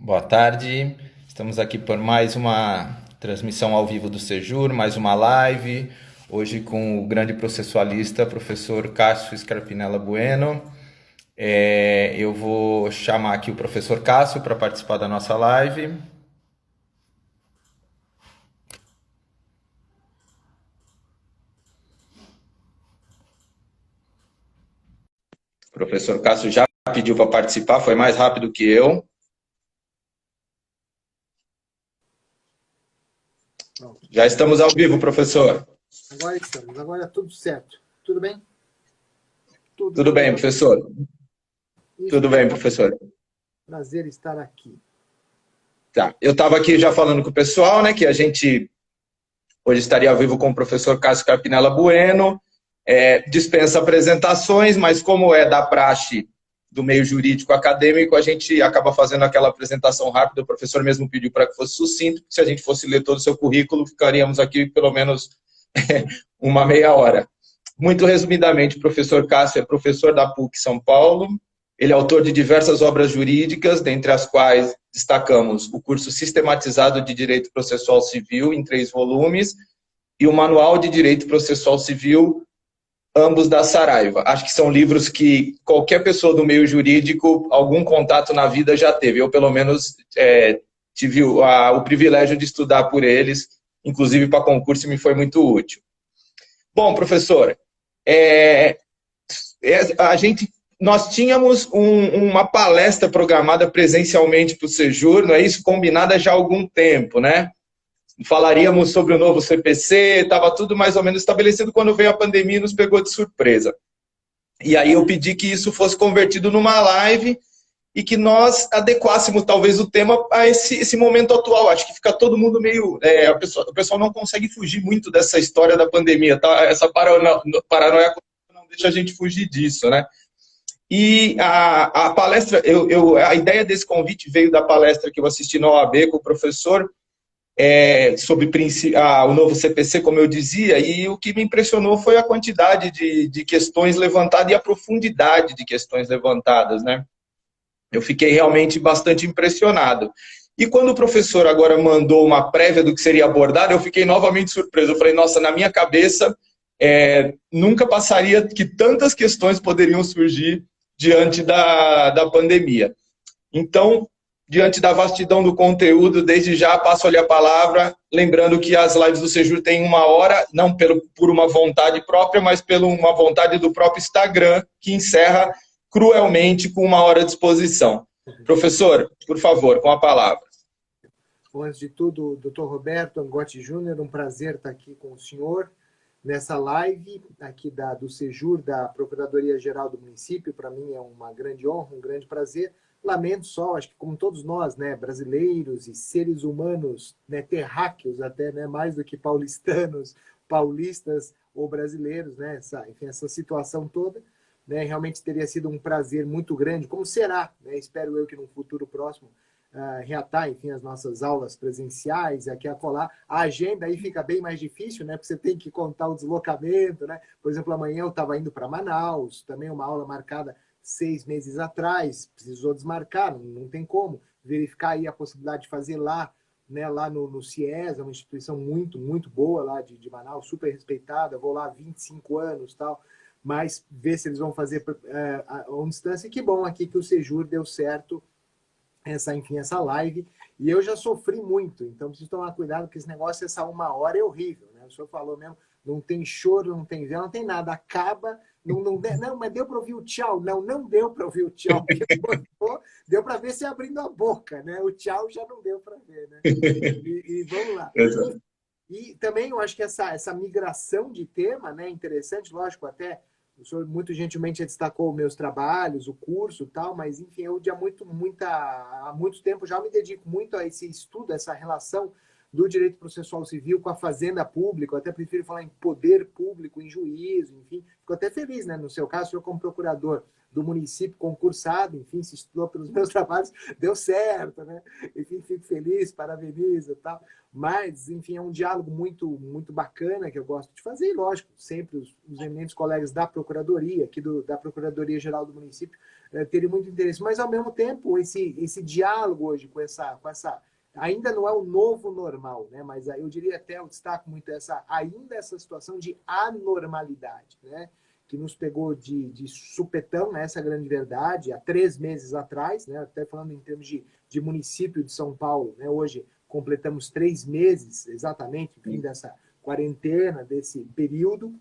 Boa tarde, estamos aqui por mais uma transmissão ao vivo do Sejur, mais uma live, hoje com o grande processualista, professor Cássio Scarpinella Bueno. Eu vou chamar aqui o professor Cássio para participar da nossa live. O professor Cássio já pediu para participar, foi mais rápido que eu. Pronto. Já estamos ao vivo, professor. Agora estamos, agora tudo certo. Tudo bem? Tudo bem, professor? Tudo bem, professor. Prazer estar aqui. Tá. Eu estava aqui já falando com o pessoal, né, que a gente hoje estaria ao vivo com o professor Cássio Carpinella Bueno. Dispensa apresentações, mas como é da praxe do meio jurídico acadêmico, a gente acaba fazendo aquela apresentação rápida. O professor mesmo pediu para que fosse sucinto, porque se a gente fosse ler todo o seu currículo, ficaríamos aqui pelo menos uma meia hora. Muito resumidamente, o professor Cássio é professor da PUC São Paulo. Ele é autor de diversas obras jurídicas, dentre as quais destacamos o curso sistematizado de Direito Processual Civil, em 3 volumes, e o Manual de Direito Processual Civil, ambos da Saraiva. Acho que são livros que qualquer pessoa do meio jurídico, algum contato na vida já teve. Eu, pelo menos, tive o privilégio de estudar por eles, inclusive para concurso, e me foi muito útil. Bom, professor, nós tínhamos uma palestra programada presencialmente para o Sejur, não é isso? Combinada já há algum tempo, né? Falaríamos sobre o novo CPC, estava tudo mais ou menos estabelecido, quando veio a pandemia e nos pegou de surpresa. E aí eu pedi que isso fosse convertido numa live e que nós adequássemos talvez o tema a esse momento atual. Acho que fica todo mundo meio... o pessoal não consegue fugir muito dessa história da pandemia, tá? Essa paranoia não deixa a gente fugir disso, né? E a palestra, a ideia desse convite veio da palestra que eu assisti na OAB com o professor, sobre o novo CPC, como eu dizia, e o que me impressionou foi a quantidade de questões levantadas e a profundidade de questões levantadas, né? Eu fiquei realmente bastante impressionado. E quando o professor agora mandou uma prévia do que seria abordado, eu fiquei novamente surpreso. Eu falei, nossa, na minha cabeça, nunca passaria que tantas questões poderiam surgir diante da pandemia. Então, diante da vastidão do conteúdo, desde já passo-lhe a palavra, lembrando que as lives do Sejur têm 1 hora, não por uma vontade própria, mas por uma vontade do próprio Instagram, que encerra cruelmente com 1 hora de exposição. Professor, por favor, com a palavra. Bom, antes de tudo, doutor Roberto Angotti Júnior, um prazer estar aqui com o senhor nessa live aqui do Sejur, da Procuradoria-Geral do Município. Para mim é uma grande honra, um grande prazer. Lamento só, acho que como todos nós, né, brasileiros e seres humanos, né, terráqueos até, né, mais do que paulistanos, paulistas ou brasileiros, né, essa situação toda, né, realmente teria sido um prazer muito grande, como será, né, espero eu que no futuro próximo reatar, enfim, as nossas aulas presenciais, aqui a acolá. A agenda aí fica bem mais difícil, né, porque você tem que contar o deslocamento, né, por exemplo, amanhã eu estava indo para Manaus, também uma aula marcada 6 meses atrás, precisou desmarcar, não tem como, verificar aí a possibilidade de fazer lá, né, lá no CIES, é uma instituição muito, muito boa lá de Manaus, super respeitada, vou lá há 25 anos, tal, mas ver se eles vão fazer a uma distância. E que bom aqui que o Sejur deu certo, enfim, essa live, e eu já sofri muito, então preciso tomar cuidado, porque esse negócio, essa 1 hora é horrível, né? O senhor falou mesmo, não tem choro, não tem vela, não tem nada, acaba, não, mas deu para ouvir o tchau? Não deu para ouvir o tchau, porque deu para ver você abrindo a boca, né? O tchau já não deu para ver, né? E vamos lá. E também eu acho que essa migração de tema, né, interessante, lógico, até o senhor muito gentilmente destacou meus trabalhos, o curso e tal, mas enfim, eu já há muito tempo já me dedico muito a esse estudo, essa relação do direito processual civil com a fazenda pública. Eu até prefiro falar em poder público, em juízo, enfim. Fico até feliz, né? No seu caso, o senhor como procurador do município concursado, enfim, se estudou pelos meus trabalhos, deu certo, né? Enfim, fico feliz, parabenizo e tal. Mas, enfim, é um diálogo muito bacana que eu gosto de fazer, e lógico, sempre os eminentes colegas da Procuradoria, aqui da Procuradoria-Geral do município, terem muito interesse. Mas, ao mesmo tempo, esse diálogo hoje com essa ainda não é o novo normal, né? Mas eu diria até, eu destaco muito essa situação de anormalidade, né? Que nos pegou de supetão, né? Essa é a grande verdade, há 3 meses atrás, né? Até falando em termos de município de São Paulo, né? Hoje completamos 3 meses, exatamente, fim dessa quarentena, desse período,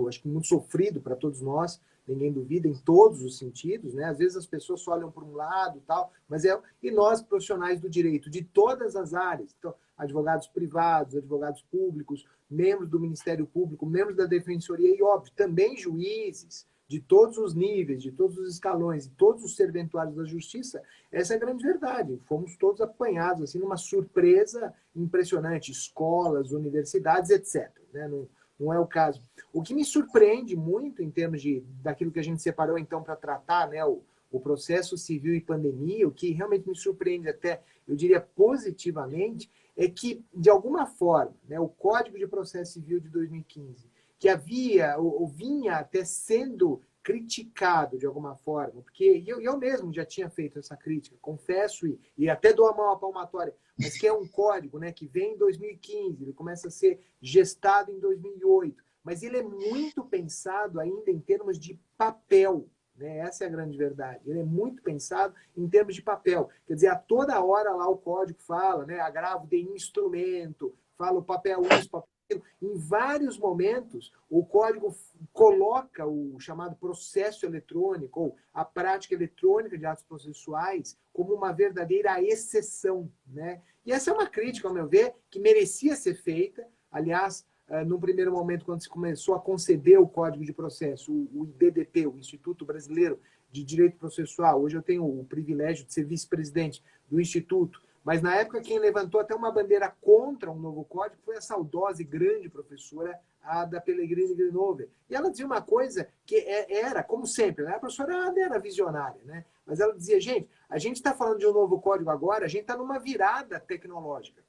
acho que muito sofrido para todos nós, ninguém duvida, em todos os sentidos, né? Às vezes as pessoas só olham por um lado, tal, mas e nós profissionais do direito de todas as áreas, então, advogados privados, advogados públicos, membros do Ministério Público, membros da Defensoria e, óbvio, também juízes de todos os níveis, de todos os escalões, de todos os serventuários da justiça, essa é a grande verdade. Fomos todos apanhados, assim, numa surpresa impressionante, escolas, universidades, etc., né? Não é o caso. O que me surpreende muito em termos daquilo que a gente separou então para tratar, né, o processo civil e pandemia, o que realmente me surpreende até, eu diria positivamente, é que, de alguma forma, né, o Código de Processo Civil de 2015, que havia ou vinha até sendo criticado de alguma forma, porque eu mesmo já tinha feito essa crítica, confesso, e até dou a mão à palmatória, mas que é um código, né, que vem em 2015, ele começa a ser gestado em 2008, mas ele é muito pensado ainda em termos de papel, né? Essa é a grande verdade. Ele é muito pensado em termos de papel. Quer dizer, a toda hora lá o código fala, né, agravo de instrumento, fala o papel isso, papel aquilo. Em vários momentos, o código coloca o chamado processo eletrônico, ou a prática eletrônica de atos processuais, como uma verdadeira exceção, né? E essa é uma crítica, ao meu ver, que merecia ser feita. Aliás, num primeiro momento, quando se começou a conceber o Código de Processo, o IBDP, o Instituto Brasileiro de Direito Processual, hoje eu tenho o privilégio de ser vice-presidente do Instituto, mas na época quem levantou até uma bandeira contra um novo código foi a saudosa e grande professora Ada Pellegrini Grenover. E ela dizia uma coisa que era, como sempre, né? A professora Ada era visionária, né? Mas ela dizia, gente, a gente está falando de um novo código agora, a gente está numa virada tecnológica.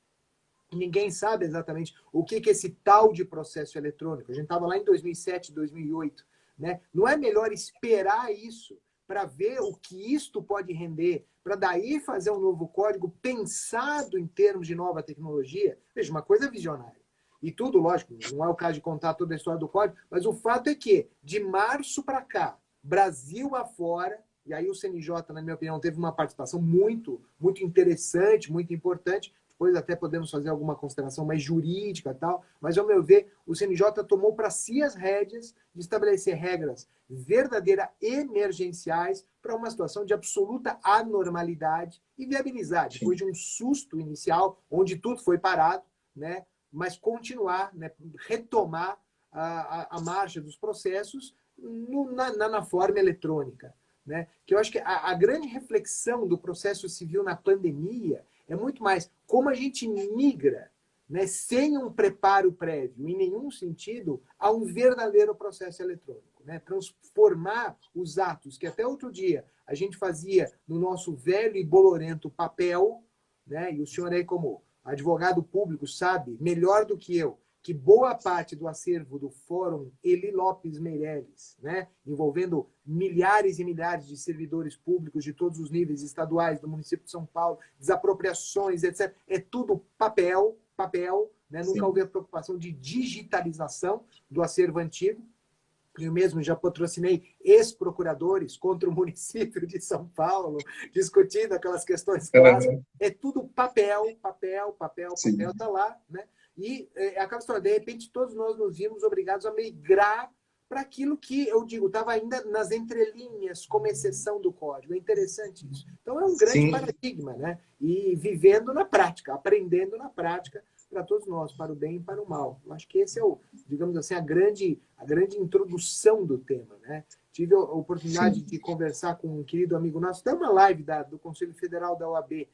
Ninguém sabe exatamente o que é esse tal de processo eletrônico. A gente estava lá em 2007, 2008. Né? Não é melhor esperar isso para ver o que isto pode render, para daí fazer um novo código pensado em termos de nova tecnologia? Veja, uma coisa visionária. E tudo, lógico, não é o caso de contar toda a história do código, mas o fato é que, de março para cá, Brasil afora, e aí o CNJ, na minha opinião, teve uma participação muito interessante, muito importante. Depois até podemos fazer alguma consideração mais jurídica e tal, mas, ao meu ver, o CNJ tomou para si as rédeas de estabelecer regras verdadeiras emergenciais para uma situação de absoluta anormalidade e viabilizar, depois de um susto inicial, onde tudo foi parado, né, mas continuar, né, retomar a marcha dos processos na forma eletrônica. Né? Que eu acho que a grande reflexão do processo civil na pandemia é muito mais como a gente migra, né, sem um preparo prévio, em nenhum sentido, a um verdadeiro processo eletrônico. Né? Transformar os atos que até outro dia a gente fazia no nosso velho e bolorento papel, né? E o senhor aí como advogado público sabe, melhor do que eu, que boa parte do acervo do Fórum Eli Lopes Meireles, né, envolvendo milhares e milhares de servidores públicos de todos os níveis estaduais do município de São Paulo, desapropriações, etc. É tudo papel, né? Nunca houve a preocupação de digitalização do acervo antigo. Eu mesmo já patrocinei ex-procuradores contra o município de São Paulo, discutindo aquelas questões clássicas. É tudo papel, está lá, né? E acaba se de repente, todos nós nos vimos obrigados a migrar para aquilo que, eu digo, estava ainda nas entrelinhas, como exceção do código. É interessante isso. Então, é um grande paradigma, né? E vivendo na prática, aprendendo na prática, para todos nós, para o bem e para o mal. Eu acho que esse é digamos assim, a grande introdução do tema, né? Tive a oportunidade de conversar com um querido amigo nosso, tem uma live do Conselho Federal da OAB,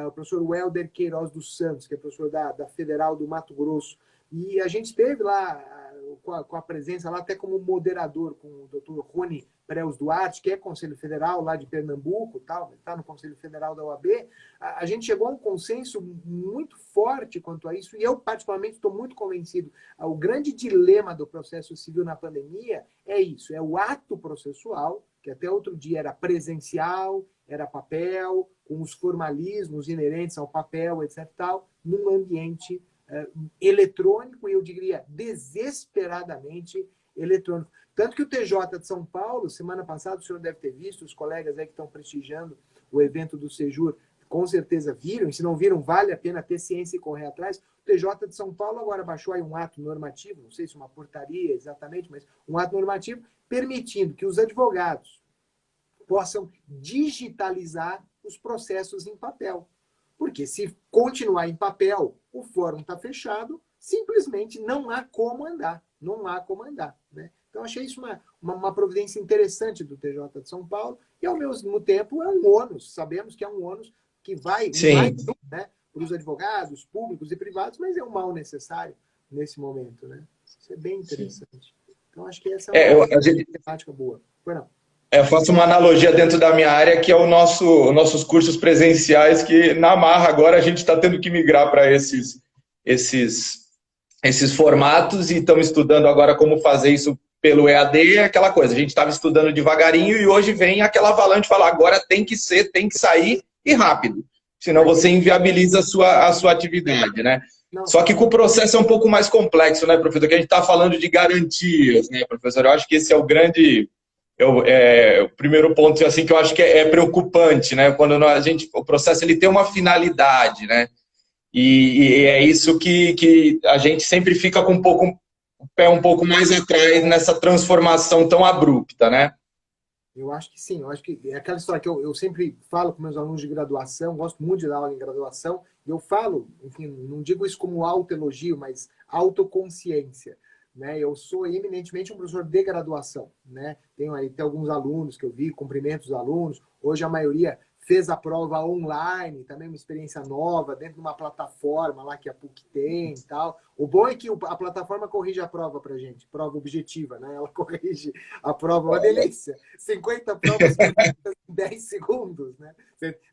o professor Welder Queiroz dos Santos, que é professor da Federal do Mato Grosso, e a gente esteve lá com a presença lá até como moderador com o doutor Rony Preus Duarte, que é Conselho Federal lá de Pernambuco, está no Conselho Federal da OAB, a gente chegou a um consenso muito forte quanto a isso, e eu particularmente estou muito convencido. O grande dilema do processo civil na pandemia é isso, é o ato processual, que até outro dia era presencial, era papel, com os formalismos inerentes ao papel, etc. tal, num ambiente eletrônico, e eu diria desesperadamente eletrônico. Tanto que o TJ de São Paulo, semana passada, o senhor deve ter visto, os colegas aí que estão prestigiando o evento do Sejur, com certeza viram, e se não viram, vale a pena ter ciência e correr atrás. O TJ de São Paulo agora baixou aí um ato normativo, não sei se uma portaria exatamente, mas um ato normativo permitindo que os advogados possam digitalizar os processos em papel. Porque se continuar em papel, o fórum está fechado, simplesmente não há como andar. Não há como andar. Né? Então, achei isso uma providência interessante do TJ de São Paulo, e, ao mesmo tempo, é um ônus. Sabemos que é um ônus que vai né, para os advogados públicos e privados, mas é um mal necessário nesse momento. Né? Isso é bem interessante. Sim. Então, acho que essa é uma temática boa. Foi não. Eu faço uma analogia dentro da minha área, que é nossos cursos presenciais, que na marra agora a gente está tendo que migrar para esses formatos, e estamos estudando agora como fazer isso pelo EAD, aquela coisa. A gente estava estudando devagarinho e hoje vem aquela avalanche falar, agora tem que sair e rápido, senão você inviabiliza a sua atividade, né? Não. Só que com o processo é um pouco mais complexo, né, professor? Que a gente está falando de garantias, né, professor? Eu acho que esse é o grande... o primeiro ponto assim, que eu acho que é preocupante, né? Quando o processo ele tem uma finalidade, né? E é isso que a gente sempre fica com o pé um pouco mais atrás nessa transformação tão abrupta, né? Eu acho que sim, eu acho que é aquela história que eu sempre falo com meus alunos de graduação, gosto muito de dar aula em graduação, e eu falo, enfim, não digo isso como autoelogio, mas autoconsciência. Né? Eu sou eminentemente um professor de graduação. Né? Tenho aí até alguns alunos que eu vi, cumprimento os alunos. Hoje a maioria fez a prova online, também uma experiência nova, dentro de uma plataforma lá que a PUC tem e tal. O bom é que a plataforma corrige a prova para a gente, prova objetiva, né? Ela corrige a prova, uma delícia. 50 provas em 10 segundos, né?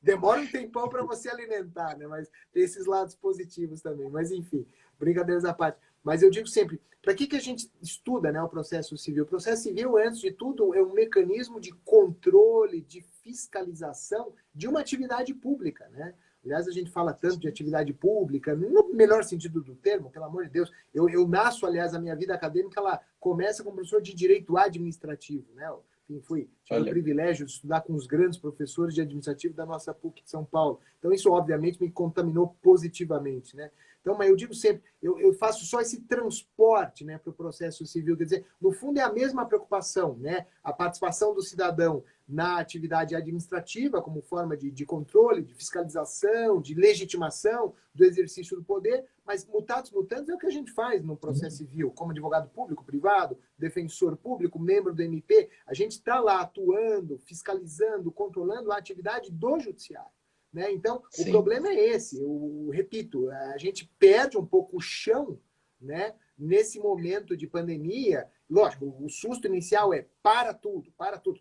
Demora um tempão para você alimentar, né? Mas tem esses lados positivos também. Mas, enfim, brincadeiras à parte. Mas eu digo sempre, para que a gente estuda, né, o processo civil? O processo civil, antes de tudo, é um mecanismo de controle, de fiscalização de uma atividade pública. Né? Aliás, a gente fala tanto de atividade pública, no melhor sentido do termo, pelo amor de Deus. Eu nasço, aliás, a minha vida acadêmica, ela começa como professor de direito administrativo. Né? Tive o privilégio de estudar com os grandes professores de administrativo da nossa PUC de São Paulo. Então, isso, obviamente, me contaminou positivamente. Né? Então, mas eu digo sempre, eu faço só esse transporte, né, para o processo civil. Quer dizer, no fundo é a mesma preocupação, né? A participação do cidadão na atividade administrativa como forma de controle, de fiscalização, de legitimação do exercício do poder, mas mutatis mutandis é o que a gente faz no processo civil, como advogado público, privado, defensor público, membro do MP. A gente está lá atuando, fiscalizando, controlando a atividade do judiciário. Né? Então, sim, o problema é esse. Eu repito, a gente perde um pouco o chão, né, nesse momento de pandemia. Lógico, o susto inicial é para tudo,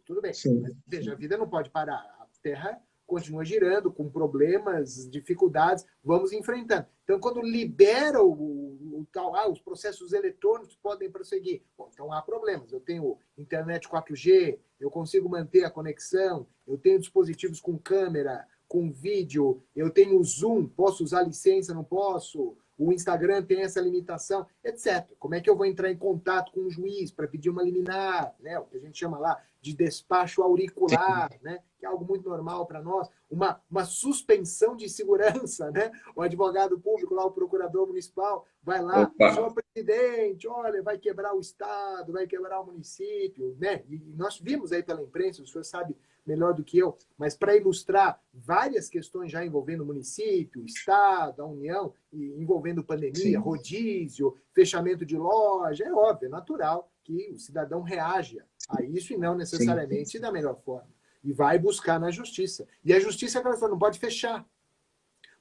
tudo bem. Sim. Mas, veja, a vida não pode parar. A Terra continua girando com problemas, dificuldades, vamos enfrentando. Então, quando libera o tal, os processos eletrônicos podem prosseguir. Bom, então há problemas. Eu tenho internet 4G, eu consigo manter a conexão, eu tenho dispositivos com câmera, com vídeo, eu tenho o Zoom, posso usar licença, não posso, o Instagram tem essa limitação, etc. Como é que eu vou entrar em contato com o juiz para pedir uma liminar, né? O que a gente chama lá de despacho auricular, né? Que é algo muito normal para nós, uma suspensão de segurança, né? O advogado público, lá o procurador municipal, vai lá, senhor presidente, olha, vai quebrar o Estado, vai quebrar o município, né? E nós vimos aí pela imprensa, o senhor sabe melhor do que eu, mas para ilustrar várias questões já envolvendo o município, o Estado, a União, e envolvendo pandemia, sim, rodízio, fechamento de loja, é óbvio, é natural que o cidadão reaja a isso e não necessariamente sim, da melhor forma. E vai buscar na justiça. E a justiça, aquela forma, não pode fechar.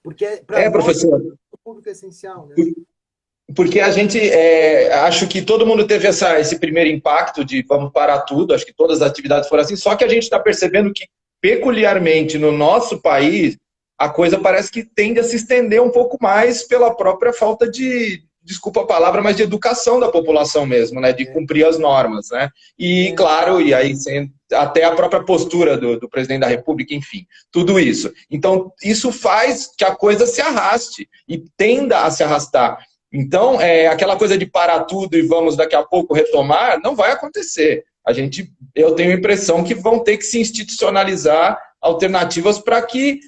Porque para nós, professor, o público é essencial, né? Porque a gente, acho que todo mundo teve esse primeiro impacto de vamos parar tudo, acho que todas as atividades foram assim, só que a gente está percebendo que, peculiarmente no nosso país, a coisa parece que tende a se estender um pouco mais pela própria falta de, desculpa a palavra, mas de educação da população mesmo, né? De cumprir as normas, né? E, claro, e aí até a própria postura do presidente da República, enfim, tudo isso. Então, isso faz que a coisa se arraste e tenda a se arrastar. Então, aquela coisa de parar tudo e vamos daqui a pouco retomar, não vai acontecer. Eu tenho a impressão que vão ter que se institucionalizar alternativas para que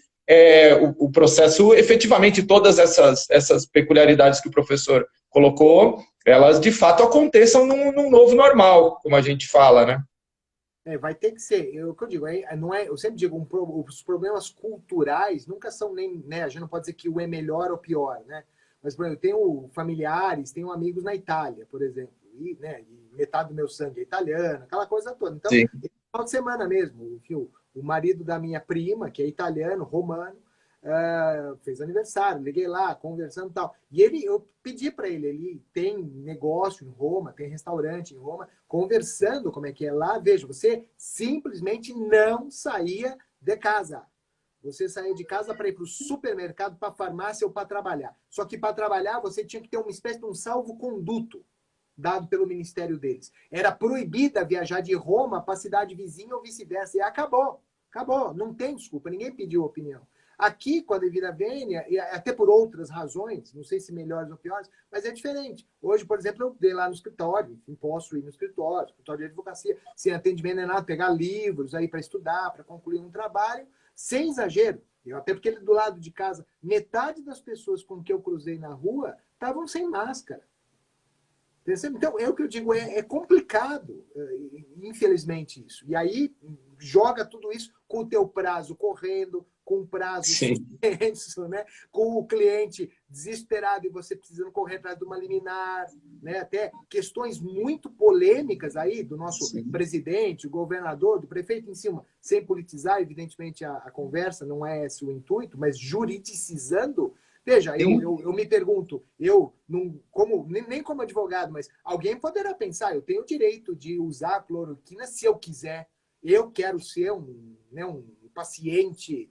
o processo, efetivamente, todas essas peculiaridades que o professor colocou, elas de fato aconteçam num novo normal, como a gente fala, né? Vai ter que ser. O que eu digo, não é, eu sempre digo, os problemas culturais nunca são nem, né, a gente não pode dizer que o é melhor ou pior, né? Mas, por exemplo, eu tenho familiares, tenho amigos na Itália, por exemplo, e, né, e metade do meu sangue é italiano, aquela coisa toda. Então, final de semana mesmo, enfim, o marido da minha prima, que é italiano, romano, fez aniversário, liguei lá, conversando e tal. E eu pedi para ele tem negócio em Roma, tem restaurante em Roma, conversando como é que é lá. Veja, você simplesmente não saía de casa. Você saía de casa para ir para o supermercado, para a farmácia ou para trabalhar. Só que para trabalhar você tinha que ter uma espécie de um salvo-conduto dado pelo ministério deles. Era proibida viajar de Roma para a cidade vizinha ou vice-versa. E acabou. Acabou. Não tem desculpa. Ninguém pediu opinião. Aqui, com a devida vênia, e até por outras razões, não sei se melhores ou piores, mas é diferente. Hoje, por exemplo, eu dei lá no escritório, enfim, posso ir no escritório de advocacia, sem atendimento nem nada, pegar livros aí para estudar, para concluir um trabalho, sem exagero. Até porque ele do lado de casa, metade das pessoas com que eu cruzei na rua estavam sem máscara. Então, o que eu digo, é complicado, infelizmente, isso. E aí, joga tudo isso com o teu prazo correndo, com o prazo suspenso, né? Com o cliente desesperado e você precisando correr atrás de uma liminar, né? Até questões muito polêmicas aí do nosso presidente, o governador, do prefeito em cima, sem politizar, evidentemente, a conversa, não é esse o intuito, mas juridicizando. Veja, eu me pergunto, nem como advogado, mas alguém poderá pensar, eu tenho o direito de usar a cloroquina se eu quiser. Eu quero ser um paciente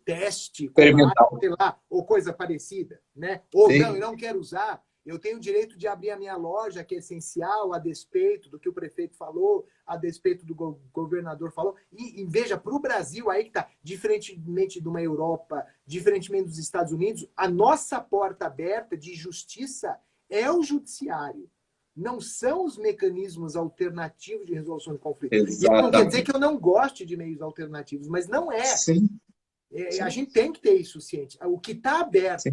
teste, sei lá, ou coisa parecida, né? Ou não, eu não quero usar. Eu tenho o direito de abrir a minha loja, que é essencial, a despeito do que o prefeito falou, a despeito do governador falou. E veja, para o Brasil, aí que está, diferentemente de uma Europa, diferentemente dos Estados Unidos, a nossa porta aberta de justiça é o judiciário. Não são os mecanismos alternativos de resolução de conflitos. Isso não quer dizer que eu não goste de meios alternativos, mas não é. A gente tem que ter isso ciente. O que está aberto,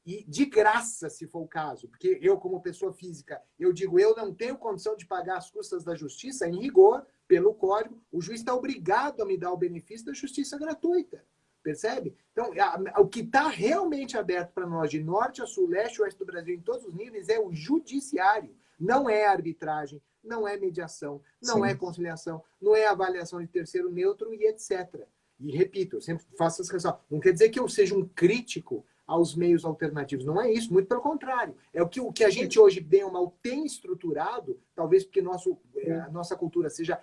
e de graça, se for o caso, porque eu, como pessoa física, eu digo, eu não tenho condição de pagar as custas da justiça, em rigor, pelo código, o juiz está obrigado a me dar o benefício da justiça gratuita. Percebe? Então, o que está realmente aberto para nós, de norte a sul, leste a oeste do Brasil, em todos os níveis, é o judiciário. Não é arbitragem, não é mediação, não é conciliação, não é avaliação de terceiro neutro e etc. E repito, eu sempre faço essa ressalva. Não quer dizer que eu seja um crítico aos meios alternativos. Não é isso, muito pelo contrário. É o que a gente hoje, bem ou mal, tem estruturado, talvez porque a nossa cultura seja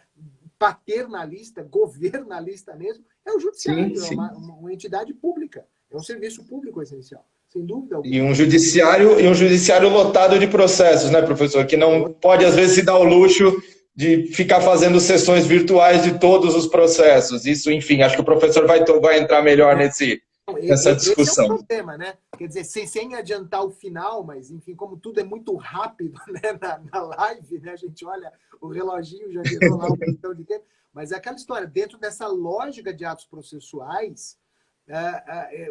paternalista, governalista mesmo, é o judiciário, é uma entidade pública, é um serviço público essencial, sem dúvida alguma. E um judiciário lotado de processos, né, professor? Que não pode, às vezes, se dar o luxo de ficar fazendo sessões virtuais de todos os processos. Isso, enfim, acho que o professor vai entrar melhor nessa discussão. Esse é o problema, né? Quer dizer, sem adiantar o final, mas, enfim, como tudo é muito rápido, né, na live, né? A gente olha, o reloginho já virou lá um montão de tempo. Mas é aquela história, dentro dessa lógica de atos processuais,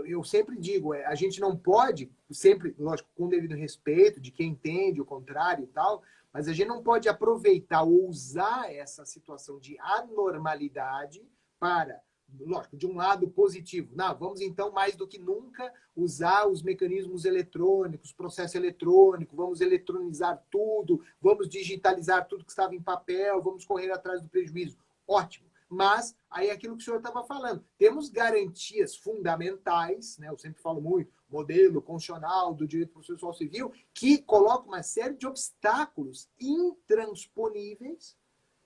eu sempre digo, a gente não pode, sempre, lógico, com devido respeito de quem entende o contrário e tal, mas a gente não pode aproveitar ou usar essa situação de anormalidade para, lógico, de um lado positivo. Não, vamos então, mais do que nunca, usar os mecanismos eletrônicos, processo eletrônico, vamos eletronizar tudo, vamos digitalizar tudo que estava em papel, vamos correr atrás do prejuízo. Ótimo. Mas aí é aquilo que o senhor estava falando. Temos garantias fundamentais, né? Eu sempre falo muito, modelo constitucional do direito processual civil, que coloca uma série de obstáculos intransponíveis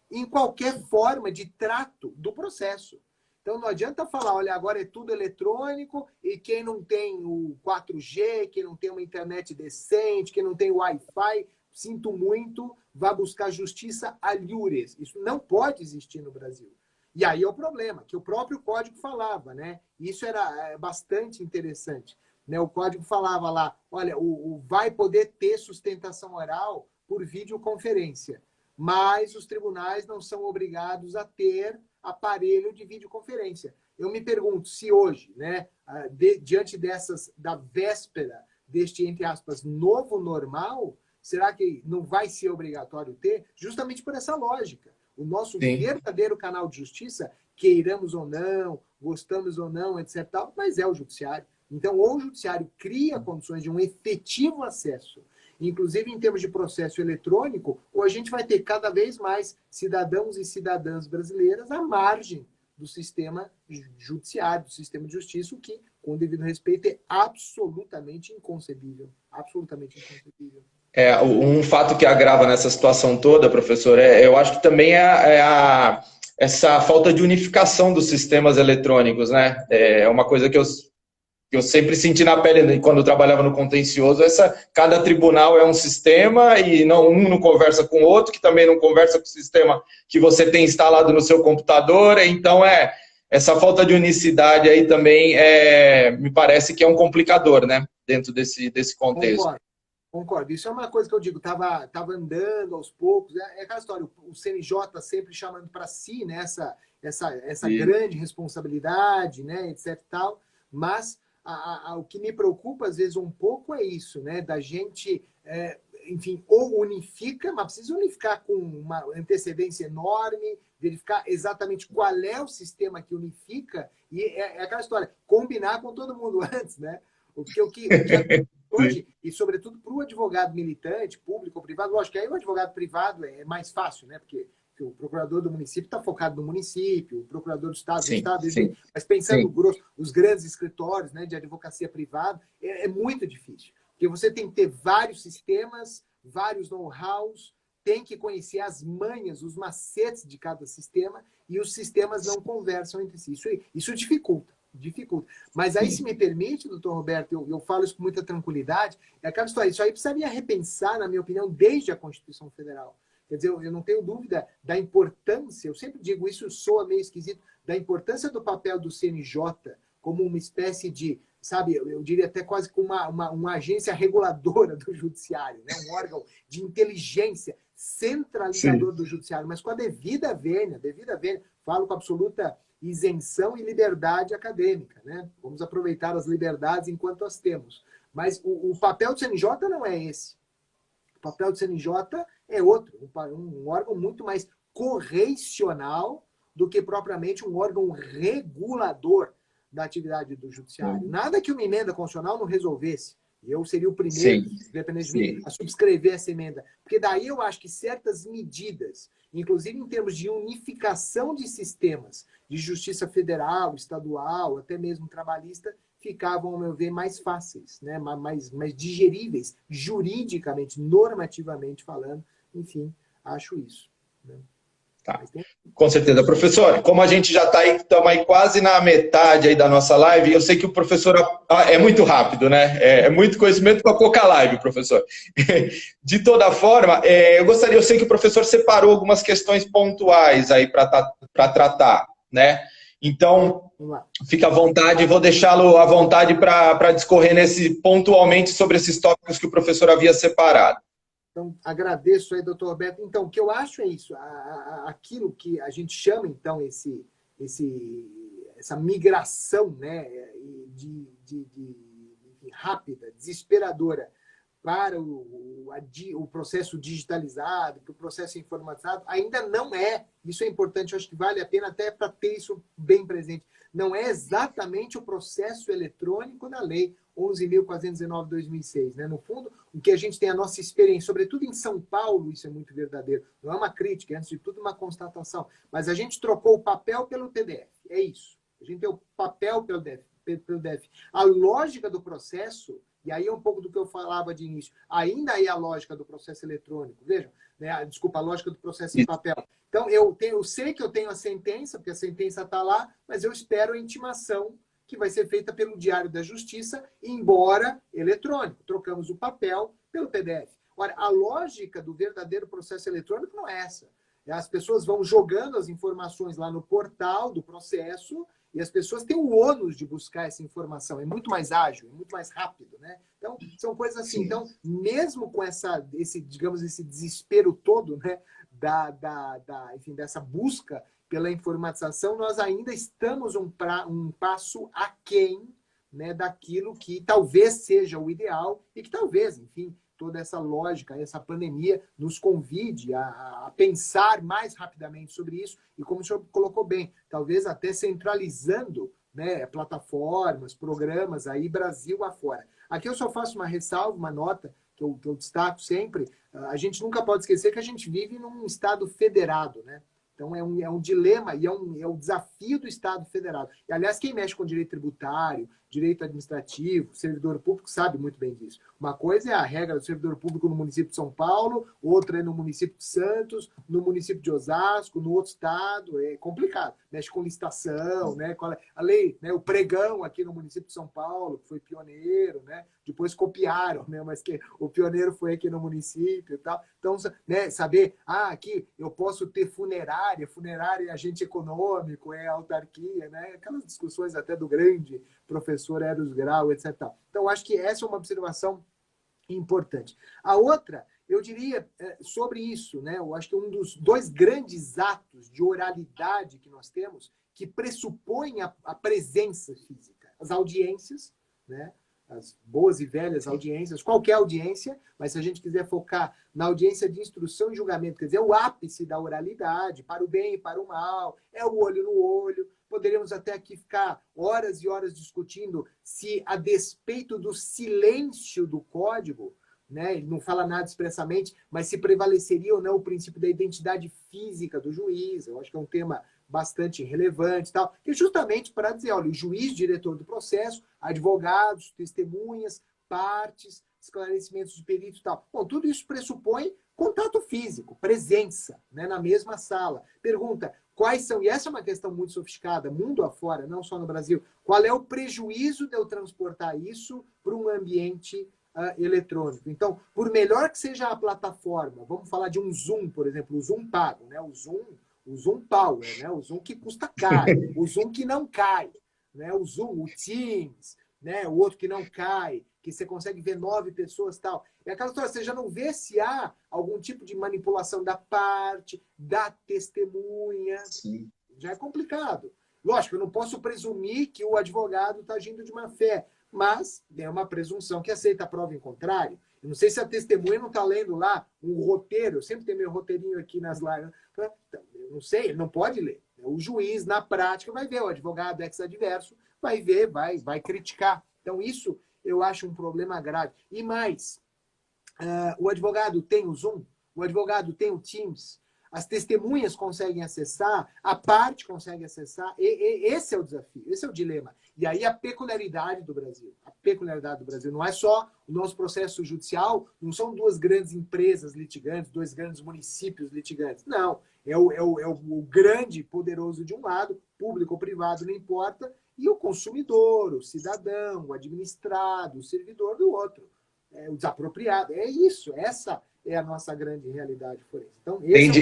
em qualquer forma de trato do processo. Então não adianta falar, olha, agora é tudo eletrônico e quem não tem o 4G, quem não tem uma internet decente, quem não tem o Wi-Fi, sinto muito, vá buscar justiça a iures. Isso não pode existir no Brasil. E aí é o problema, que o próprio código falava, né? Isso era bastante interessante. Né? O código falava lá, olha, vai poder ter sustentação oral por videoconferência, mas os tribunais não são obrigados a ter aparelho de videoconferência. Eu me pergunto se hoje, né, diante da véspera deste, entre aspas, novo normal, será que não vai ser obrigatório ter? Justamente por essa lógica. O nosso verdadeiro canal de justiça, queiramos ou não, gostamos ou não, etc., mas é o judiciário. Então, ou o judiciário cria condições de um efetivo acesso, inclusive em termos de processo eletrônico, ou a gente vai ter cada vez mais cidadãos e cidadãs brasileiras à margem do sistema judiciário, do sistema de justiça, o que, com o devido respeito, é absolutamente inconcebível. Absolutamente inconcebível. Um fato que agrava nessa situação toda, professor, eu acho que também essa falta de unificação dos sistemas eletrônicos, né? É uma coisa que eu sempre senti na pele quando eu trabalhava no contencioso, cada tribunal é um sistema e um não conversa com o outro, que também não conversa com o sistema que você tem instalado no seu computador, então essa falta de unicidade aí também me parece que é um complicador, né? Dentro desse contexto. Concordo. Isso é uma coisa que eu digo, tava andando aos poucos, é aquela história, o CNJ sempre chamando para si, né, essa grande responsabilidade, né, etc e tal, mas o que me preocupa às vezes um pouco é isso, né, da gente, enfim, ou unifica, mas precisa unificar com uma antecedência enorme, verificar exatamente qual é o sistema que unifica, e é aquela história, combinar com todo mundo antes, né, o que hoje, e sobretudo para o advogado militante, público ou privado, lógico que aí o advogado privado é mais fácil, né? Porque o procurador do município está focado no município, o procurador do Estado, mas pensando grosso, os grandes escritórios, né, de advocacia privada, é muito difícil. Porque você tem que ter vários sistemas, vários know-hows, tem que conhecer as manhas, os macetes de cada sistema, e os sistemas não conversam entre si. Isso dificulta. Mas aí, se me permite, doutor Roberto, eu falo isso com muita tranquilidade, é aquela história, isso aí precisaria repensar, na minha opinião, desde a Constituição Federal. Quer dizer, eu não tenho dúvida da importância, eu sempre digo isso, soa meio esquisito, da importância do papel do CNJ como uma espécie de, sabe, eu diria até quase como uma agência reguladora do judiciário, né? Um órgão de inteligência centralizador do judiciário, mas com a devida vênia, falo com absoluta isenção e liberdade acadêmica, né? Vamos aproveitar as liberdades enquanto as temos. Mas o papel do CNJ não é esse. O papel do CNJ é outro, um órgão muito mais correicional do que propriamente um órgão regulador da atividade do judiciário. Nada que uma emenda constitucional não resolvesse. Eu seria o primeiro, independente de mim, a subscrever essa emenda. Porque daí eu acho que certas medidas, inclusive em termos de unificação de sistemas de justiça federal, estadual, até mesmo trabalhista, ficavam, ao meu ver, mais fáceis, né? mais digeríveis, juridicamente, normativamente falando. Enfim, acho isso. Né? Tá. Com certeza. Professor, como a gente já estamos aí quase na metade aí da nossa live, eu sei que o professor é muito rápido, né? É muito conhecimento para pouca live, professor. De toda forma, eu sei que o professor separou algumas questões pontuais aí para tratar, né? Então, fica à vontade, vou deixá-lo à vontade para discorrer pontualmente sobre esses tópicos que o professor havia separado. Então, agradeço aí, doutor Roberto. Então, o que eu acho é isso, aquilo que a gente chama, então, essa migração, né, rápida, desesperadora, para o processo digitalizado, para o processo informatizado, ainda não é. Isso é importante, eu acho que vale a pena até para ter isso bem presente. não é exatamente o processo eletrônico da lei 11.419/2006. Né? No fundo, o que a gente tem a nossa experiência, sobretudo em São Paulo, isso é muito verdadeiro. Não é uma crítica, é, antes de tudo, uma constatação. Mas a gente trocou o papel pelo TDF. É isso. A gente tem o papel pelo DF. A lógica do processo, e aí é um pouco do que eu falava de início, ainda é a lógica do processo eletrônico. Vejam, né? Desculpa, a lógica do processo em papel. Então, eu sei que eu tenho a sentença, porque a sentença está lá, mas eu espero a intimação que vai ser feita pelo Diário da Justiça, embora eletrônico. Trocamos o papel pelo PDF. Ora, a lógica do verdadeiro processo eletrônico não é essa. As pessoas vão jogando as informações lá no portal do processo e as pessoas têm o ônus de buscar essa informação. É muito mais ágil, é muito mais rápido, né? Então, são coisas assim. Sim. Então, mesmo com esse desespero todo, né, enfim, dessa busca pela informatização, nós ainda estamos um passo aquém, né, daquilo que talvez seja o ideal e que talvez, enfim, toda essa lógica, essa pandemia nos convide a pensar mais rapidamente sobre isso e, como o senhor colocou bem, talvez até centralizando, né, plataformas, programas aí Brasil afora. Aqui eu só faço uma ressalva, uma nota que eu destaco sempre. A gente nunca pode esquecer que a gente vive num Estado federado, né? Então, é um dilema e é um desafio do Estado federado. E, aliás, quem mexe com direito tributário, direito administrativo, servidor público, sabe muito bem disso. Uma coisa é a regra do servidor público no município de São Paulo, outra é no município de Santos, no município de Osasco, no outro estado. É complicado. Mexe com licitação, né? A lei, né? O pregão aqui no município de São Paulo, que foi pioneiro, né? Depois copiaram, né? Mas que o pioneiro foi aqui no município e tal. Então, né, saber, aqui eu posso ter funerária é agente econômico, é autarquia, né? Aquelas discussões até do grande professor Eros Grau, etc. Então, acho que essa é uma observação importante. A outra, eu diria, sobre isso, né? Eu acho que um dos dois grandes atos de oralidade que nós temos, que pressupõe a presença física, as audiências, né? As boas e velhas audiências, qualquer audiência, mas se a gente quiser focar na audiência de instrução e julgamento, quer dizer, o ápice da oralidade, para o bem e para o mal, é o olho no olho. Poderíamos até aqui ficar horas e horas discutindo se, a despeito do silêncio do código, né, ele não fala nada expressamente, mas se prevaleceria ou não o princípio da identidade física do juiz. Eu acho que é um tema bastante relevante e tal, que é justamente para dizer, olha, o juiz, diretor do processo, advogados, testemunhas, partes, esclarecimentos de peritos e tal. Bom, tudo isso pressupõe contato físico, presença, né, na mesma sala. Pergunta, quais são, e essa é uma questão muito sofisticada, mundo afora, não só no Brasil, qual é o prejuízo de eu transportar isso para um ambiente eletrônico? Então, por melhor que seja a plataforma, vamos falar de um Zoom, por exemplo, o Zoom pago, né, o Zoom Power, né? O Zoom que custa caro, o Zoom que não cai, né? O Zoom, o Teams, né? O outro que não cai, que você consegue ver 9 pessoas e tal. É aquela história, você já não vê se há algum tipo de manipulação da parte, da testemunha. Sim. Já é complicado. Lógico, eu não posso presumir que o advogado está agindo de má fé, mas é uma presunção que aceita a prova em contrário. Eu não sei se a testemunha não está lendo lá um roteiro, eu sempre tenho meu roteirinho aqui nas lives. Eu não sei, ele não pode ler. O juiz, na prática, vai ver, o advogado ex-adverso vai ver, vai criticar. Então, isso eu acho um problema grave. E mais, o advogado tem o Zoom, o advogado tem o Teams, as testemunhas conseguem acessar, a parte consegue acessar. Esse é o desafio, esse é o dilema. E aí a peculiaridade do Brasil. A peculiaridade do Brasil não é só o nosso processo judicial, não são duas grandes empresas litigantes, dois grandes municípios litigantes. Não, é o grande poderoso de um lado, público ou privado, não importa, e o consumidor, o cidadão, o administrado, o servidor do outro. O desapropriado. É isso, essa é a nossa grande realidade forense. Então,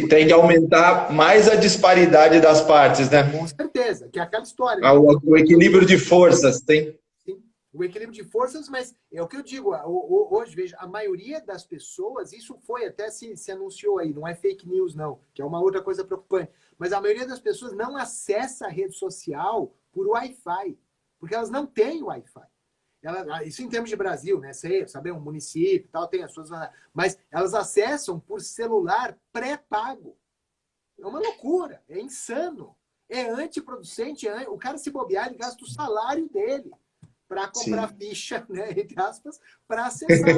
tem que aumentar mais a disparidade das partes, né? Com certeza, que é aquela história. O equilíbrio de forças, tem? Sim, o equilíbrio de forças, mas é o que eu digo, hoje, veja, a maioria das pessoas, isso foi, até se anunciou aí, não é fake news não, que é uma outra coisa preocupante, mas a maioria das pessoas não acessa a rede social por Wi-Fi, porque elas não têm Wi-Fi. Isso em termos de Brasil, né? Saber um município e tal, tem as suas... Mas elas acessam por celular pré-pago. É uma loucura, é insano. é antiproducente. O cara, se bobear, ele gasta o salário dele para comprar Sim. ficha, né, entre aspas, para acessar.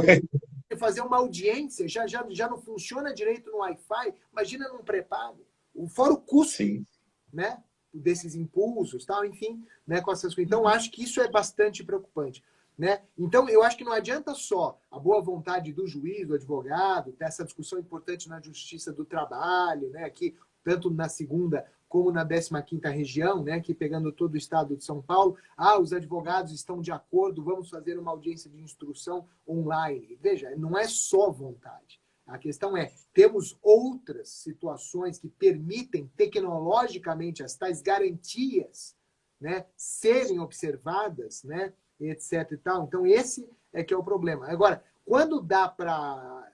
Fazer uma audiência, já não funciona direito no Wi-Fi, imagina num pré-pago. Fora o custo, Sim. né, desses impulsos, tal, enfim, né, com essas coisas. Então, acho que isso é bastante preocupante. Né? Então, eu acho que não adianta só a boa vontade do juiz, do advogado, ter essa discussão importante na Justiça do Trabalho, né? Aqui, tanto na segunda como na 15ª região, né? Aqui pegando todo o estado de São Paulo. Os advogados estão de acordo, vamos fazer uma audiência de instrução online. Veja, não é só vontade. A questão é, temos outras situações que permitem tecnologicamente as tais garantias, né, serem observadas, né, etc e tal. Então, esse é que é o problema. Agora, quando dá para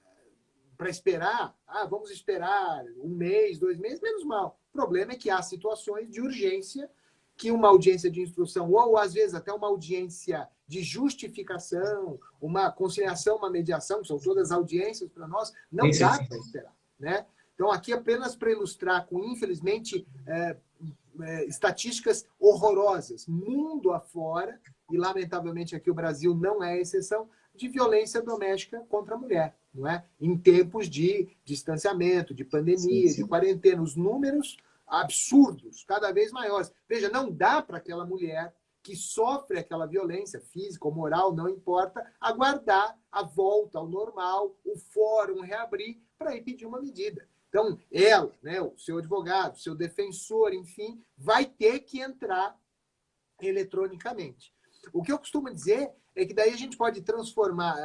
esperar, vamos esperar 1 mês, 2 meses, menos mal. O problema é que há situações de urgência que uma audiência de instrução, ou às vezes até uma audiência de justificação, uma conciliação, uma mediação, que são todas audiências para nós, não Sim, dá sim. para esperar. Né? Então, aqui apenas para ilustrar com, infelizmente, estatísticas horrorosas, mundo afora, e lamentavelmente aqui o Brasil não é exceção, de violência doméstica contra a mulher, não é? Em tempos de distanciamento, de pandemia, Sim, de sim. quarentena, os números absurdos, cada vez maiores. Veja, não dá para aquela mulher que sofre aquela violência física ou moral, não importa, aguardar a volta ao normal, o fórum reabrir para ir pedir uma medida. Então, ela, né, o seu advogado, o seu defensor, enfim, vai ter que entrar eletronicamente. O que eu costumo dizer é que daí a gente pode transformar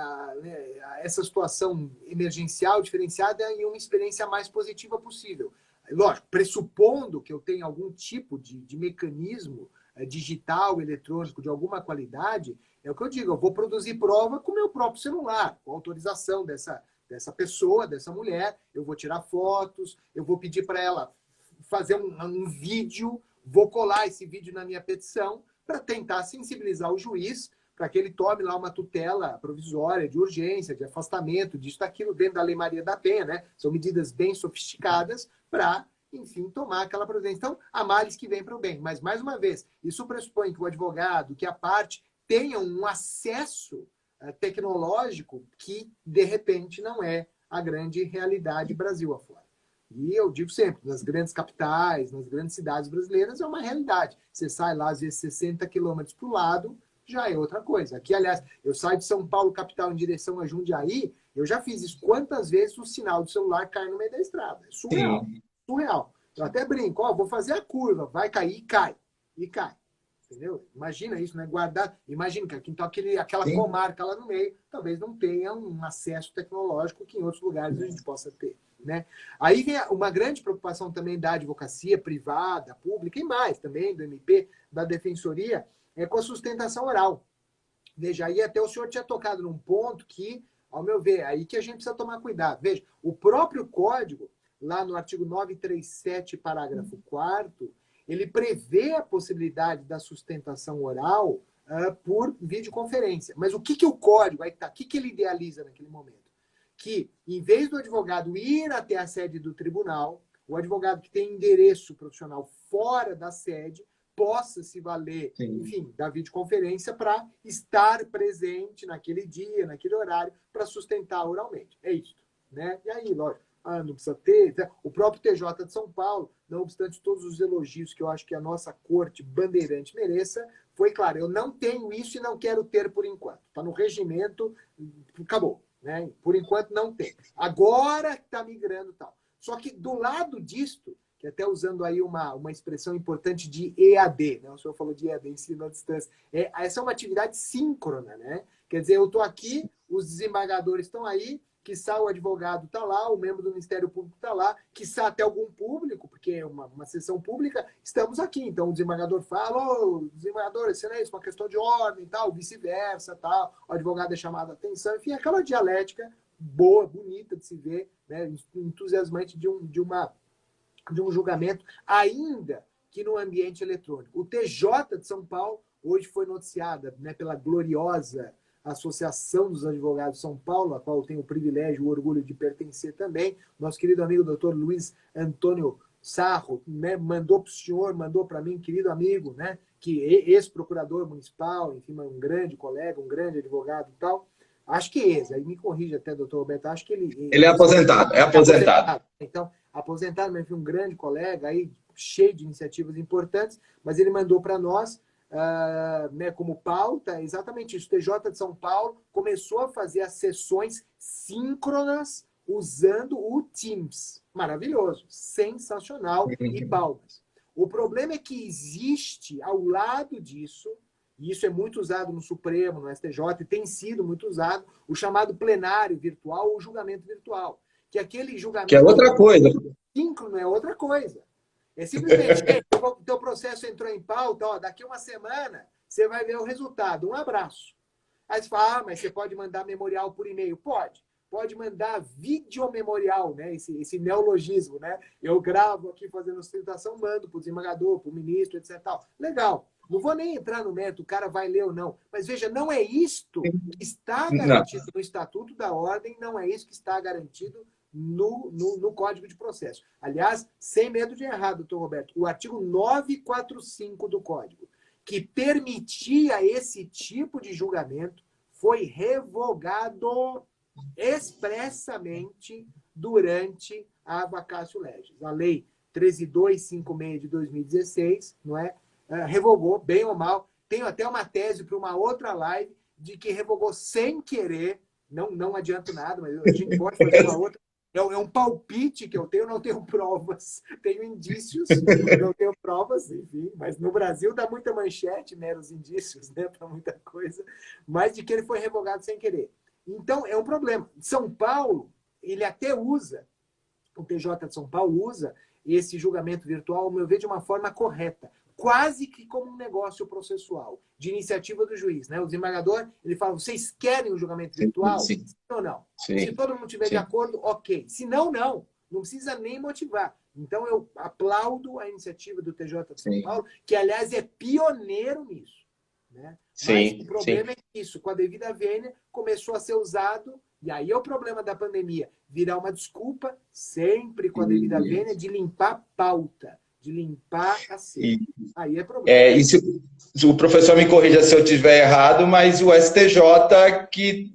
essa situação emergencial, diferenciada, em uma experiência mais positiva possível. Lógico, pressupondo que eu tenha algum tipo de mecanismo digital, eletrônico, de alguma qualidade, é o que eu digo, eu vou produzir prova com o meu próprio celular, com autorização dessa pessoa, dessa mulher, eu vou tirar fotos, eu vou pedir para ela fazer um vídeo, vou colar esse vídeo na minha petição para tentar sensibilizar o juiz para que ele tome lá uma tutela provisória de urgência, de afastamento, disso, daquilo, dentro da Lei Maria da Penha, né? São medidas bem sofisticadas para, enfim, tomar aquela providência. Então, há males que vêm para o bem. Mas, mais uma vez, isso pressupõe que o advogado, que a parte, tenham um acesso tecnológico que, de repente, não é a grande realidade Brasil afora. E eu digo sempre, nas grandes capitais, nas grandes cidades brasileiras, é uma realidade. Você sai lá, às vezes, 60 quilômetros para o lado, já é outra coisa. Aqui, aliás, eu saio de São Paulo, capital, em direção a Jundiaí, eu já fiz isso quantas vezes o sinal do celular cai no meio da estrada. É surreal. Sim. Surreal. Eu até brinco, vou fazer a curva, vai cair e cai. E cai. Entendeu? Imagina isso, né? Guardar. Imagina que então aquela Sim. comarca lá no meio talvez não tenha um acesso tecnológico que em outros lugares a gente possa ter. Né? Aí vem uma grande preocupação também da advocacia privada, pública e mais também do MP, da defensoria, com a sustentação oral. Veja, aí até o senhor tinha tocado num ponto que, ao meu ver, aí que a gente precisa tomar cuidado. Veja, o próprio código, lá no artigo 937, parágrafo 4º, ele prevê a possibilidade da sustentação oral por videoconferência. Mas o que o código, aí tá, o que ele idealiza naquele momento? Que, em vez do advogado ir até a sede do tribunal, o advogado que tem endereço profissional fora da sede possa se valer, Sim. enfim, da videoconferência para estar presente naquele dia, naquele horário, para sustentar oralmente. É isso. Né? E aí, lógico, não precisa ter. O próprio TJ de São Paulo, não obstante todos os elogios que eu acho que a nossa corte bandeirante mereça, foi claro, eu não tenho isso e não quero ter por enquanto. Está no regimento, acabou. Né? Por enquanto não tem. Agora está migrando e tal. Só que do lado disto, que até usando aí uma expressão importante de EAD, né? O senhor falou de EAD, ensino à distância. Essa é uma atividade síncrona, né? Quer dizer, eu estou aqui, os desembargadores estão aí, quiçá o advogado está lá, o membro do Ministério Público está lá, quiçá até algum público, porque é uma sessão pública, estamos aqui. Então o desembargador fala, desembargador, excelência, uma questão de ordem, tal, vice-versa, tal, o advogado é chamado a atenção, enfim, aquela dialética boa, bonita de se ver, né, entusiasmante de um julgamento, ainda que no ambiente eletrônico. O TJ de São Paulo, hoje foi noticiada, né, pela gloriosa Associação dos Advogados de São Paulo, a qual eu tenho o privilégio e o orgulho de pertencer também, nosso querido amigo doutor Luiz Antônio sarro, né, mandou para o senhor, mandou para mim, querido amigo, né, que ex-procurador municipal, enfim, um grande colega, um grande advogado e tal. Acho que aí me corrige até, doutor Roberto, acho que Ele é aposentado, é aposentado. Então, aposentado, mas um grande colega, aí, cheio de iniciativas importantes, mas ele mandou para nós, né, como pauta, exatamente isso. O TJ de São Paulo começou a fazer as sessões síncronas usando o Teams. Maravilhoso, sensacional e palmas. O problema é que existe, ao lado disso, e isso é muito usado no Supremo, no STJ, e tem sido muito usado, o chamado plenário virtual ou julgamento virtual. Que aquele julgamento... Que é outra coisa. Síncrono é outra coisa. É simplesmente, o teu processo entrou em pauta, ó, daqui uma semana você vai ver o resultado. Um abraço. Aí você fala, mas você pode mandar memorial por e-mail? Pode. Pode mandar videomemorial, né? Esse neologismo, né? Eu gravo aqui fazendo sustentação, mando para o desembargador, para o ministro, etc. Tal. Legal. Não vou nem entrar no mérito, o cara vai ler ou não. Mas veja, não é isto que está garantido no Estatuto da Ordem, não é isso que está garantido no Código de Processo. Aliás, sem medo de errar, doutor Roberto, o artigo 945 do Código, que permitia esse tipo de julgamento, foi revogado expressamente durante a vacatio legis. A Lei 13.256 de 2016, não é? Revogou, bem ou mal. Tenho até uma tese para uma outra live de que revogou sem querer. Não adianto nada, mas a gente pode fazer uma outra. É um palpite que eu tenho, não tenho provas, tenho indícios, não tenho provas, enfim, mas no Brasil dá muita manchete, meros indícios, né, para muita coisa, mas de que ele foi revogado sem querer. Então, é um problema. São Paulo, ele até usa, o TJ de São Paulo usa esse julgamento virtual, ao meu ver, de uma forma correta, quase que como um negócio processual, de iniciativa do juiz, né? O desembargador, ele fala, vocês querem o julgamento virtual? Sim ou não? Sim. Se todo mundo estiver de acordo, ok. Se não, não. Não precisa nem motivar. Então, eu aplaudo a iniciativa do TJ de São Paulo, que, aliás, é pioneiro nisso. Né? Mas o problema é que isso, com a devida vênia, começou a ser usado, e aí é o problema da pandemia, virar uma desculpa, sempre com a devida vênia, de limpar a pauta, de limpar a cena. Aí é problema. Se o professor me corrija se eu estiver errado, mas o STJ, que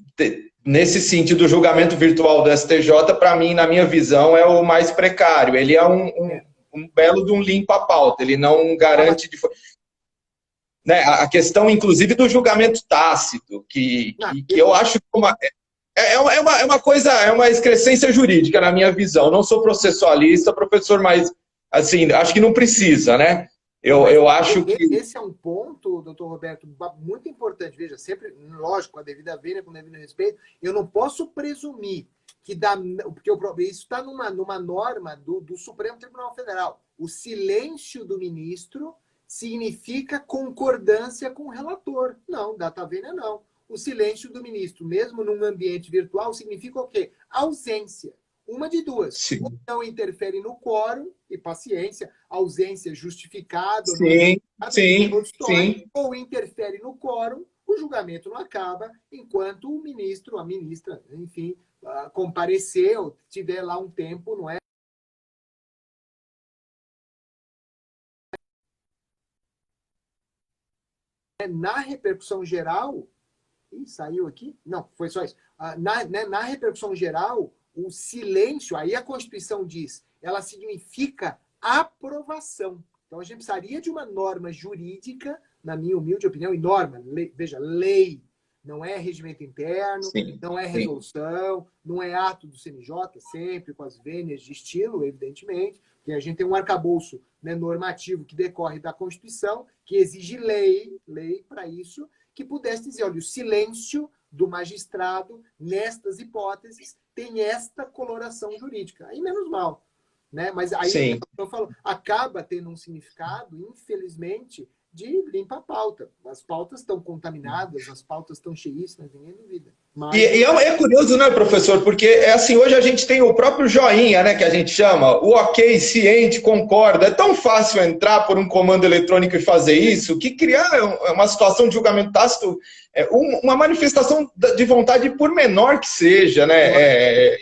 nesse sentido, o julgamento virtual do STJ, para mim, na minha visão, é o mais precário. Ele é um belo de um limpa-pauta, ele não garante... Né, a questão, inclusive, do julgamento tácito, que eu acho uma coisa, é uma excrescência jurídica, na minha visão. Não sou processualista, professor, mas, assim, acho que não precisa, né? Eu acho que... Esse é um ponto, doutor Roberto, muito importante. Veja, sempre, lógico, com a devida vênia, com o devido respeito, eu não posso presumir que porque isso está numa norma do Supremo Tribunal Federal. O silêncio do ministro significa concordância com o relator. Não, data vênia não. O silêncio do ministro, mesmo num ambiente virtual, significa o quê? Ausência. Uma de duas. Sim. Ou não interfere no quórum, e paciência, ausência justificada, ou interfere no quórum, o julgamento não acaba, enquanto o ministro, a ministra, enfim, comparecer ou tiver lá um tempo, não é? Na repercussão geral, saiu aqui? Não, foi só isso. Na repercussão geral, o silêncio, aí a Constituição diz, ela significa aprovação. Então, a gente precisaria de uma norma jurídica, na minha humilde opinião, e norma, veja, lei, não é regimento interno, não é resolução, não é ato do CNJ, sempre com as vênias de estilo, evidentemente, porque a gente tem um arcabouço, né, normativo que decorre da Constituição, que exige lei para isso, que pudesse dizer, olha, o silêncio do magistrado, nestas hipóteses, tem esta coloração jurídica. Aí menos mal. Né? Mas aí, eu falo, acaba tendo um significado, infelizmente, de limpa pauta. As pautas estão contaminadas, as pautas estão cheíssimas, ninguém duvida. Mas... é curioso, né, professor? Porque assim, hoje a gente tem o próprio joinha, né, que a gente chama, o ok, ciente, concorda. É tão fácil entrar por um comando eletrônico e fazer isso, que criar uma situação de julgamento tácito, uma manifestação de vontade, por menor que seja, né?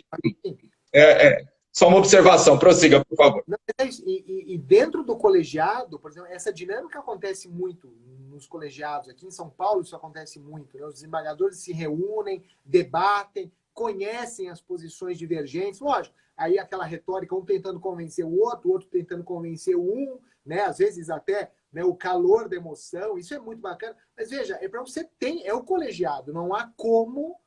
Só uma observação, prossiga, por favor. Não, é isso. E dentro do colegiado, por exemplo, essa dinâmica acontece muito nos colegiados. Aqui em São Paulo isso acontece muito, né? Os desembargadores se reúnem, debatem, conhecem as posições divergentes. Lógico, aí aquela retórica, um tentando convencer o outro tentando convencer um, né? Às vezes até, né, o calor da emoção. Isso é muito bacana. Mas veja, é para você ter, é o colegiado. Não há como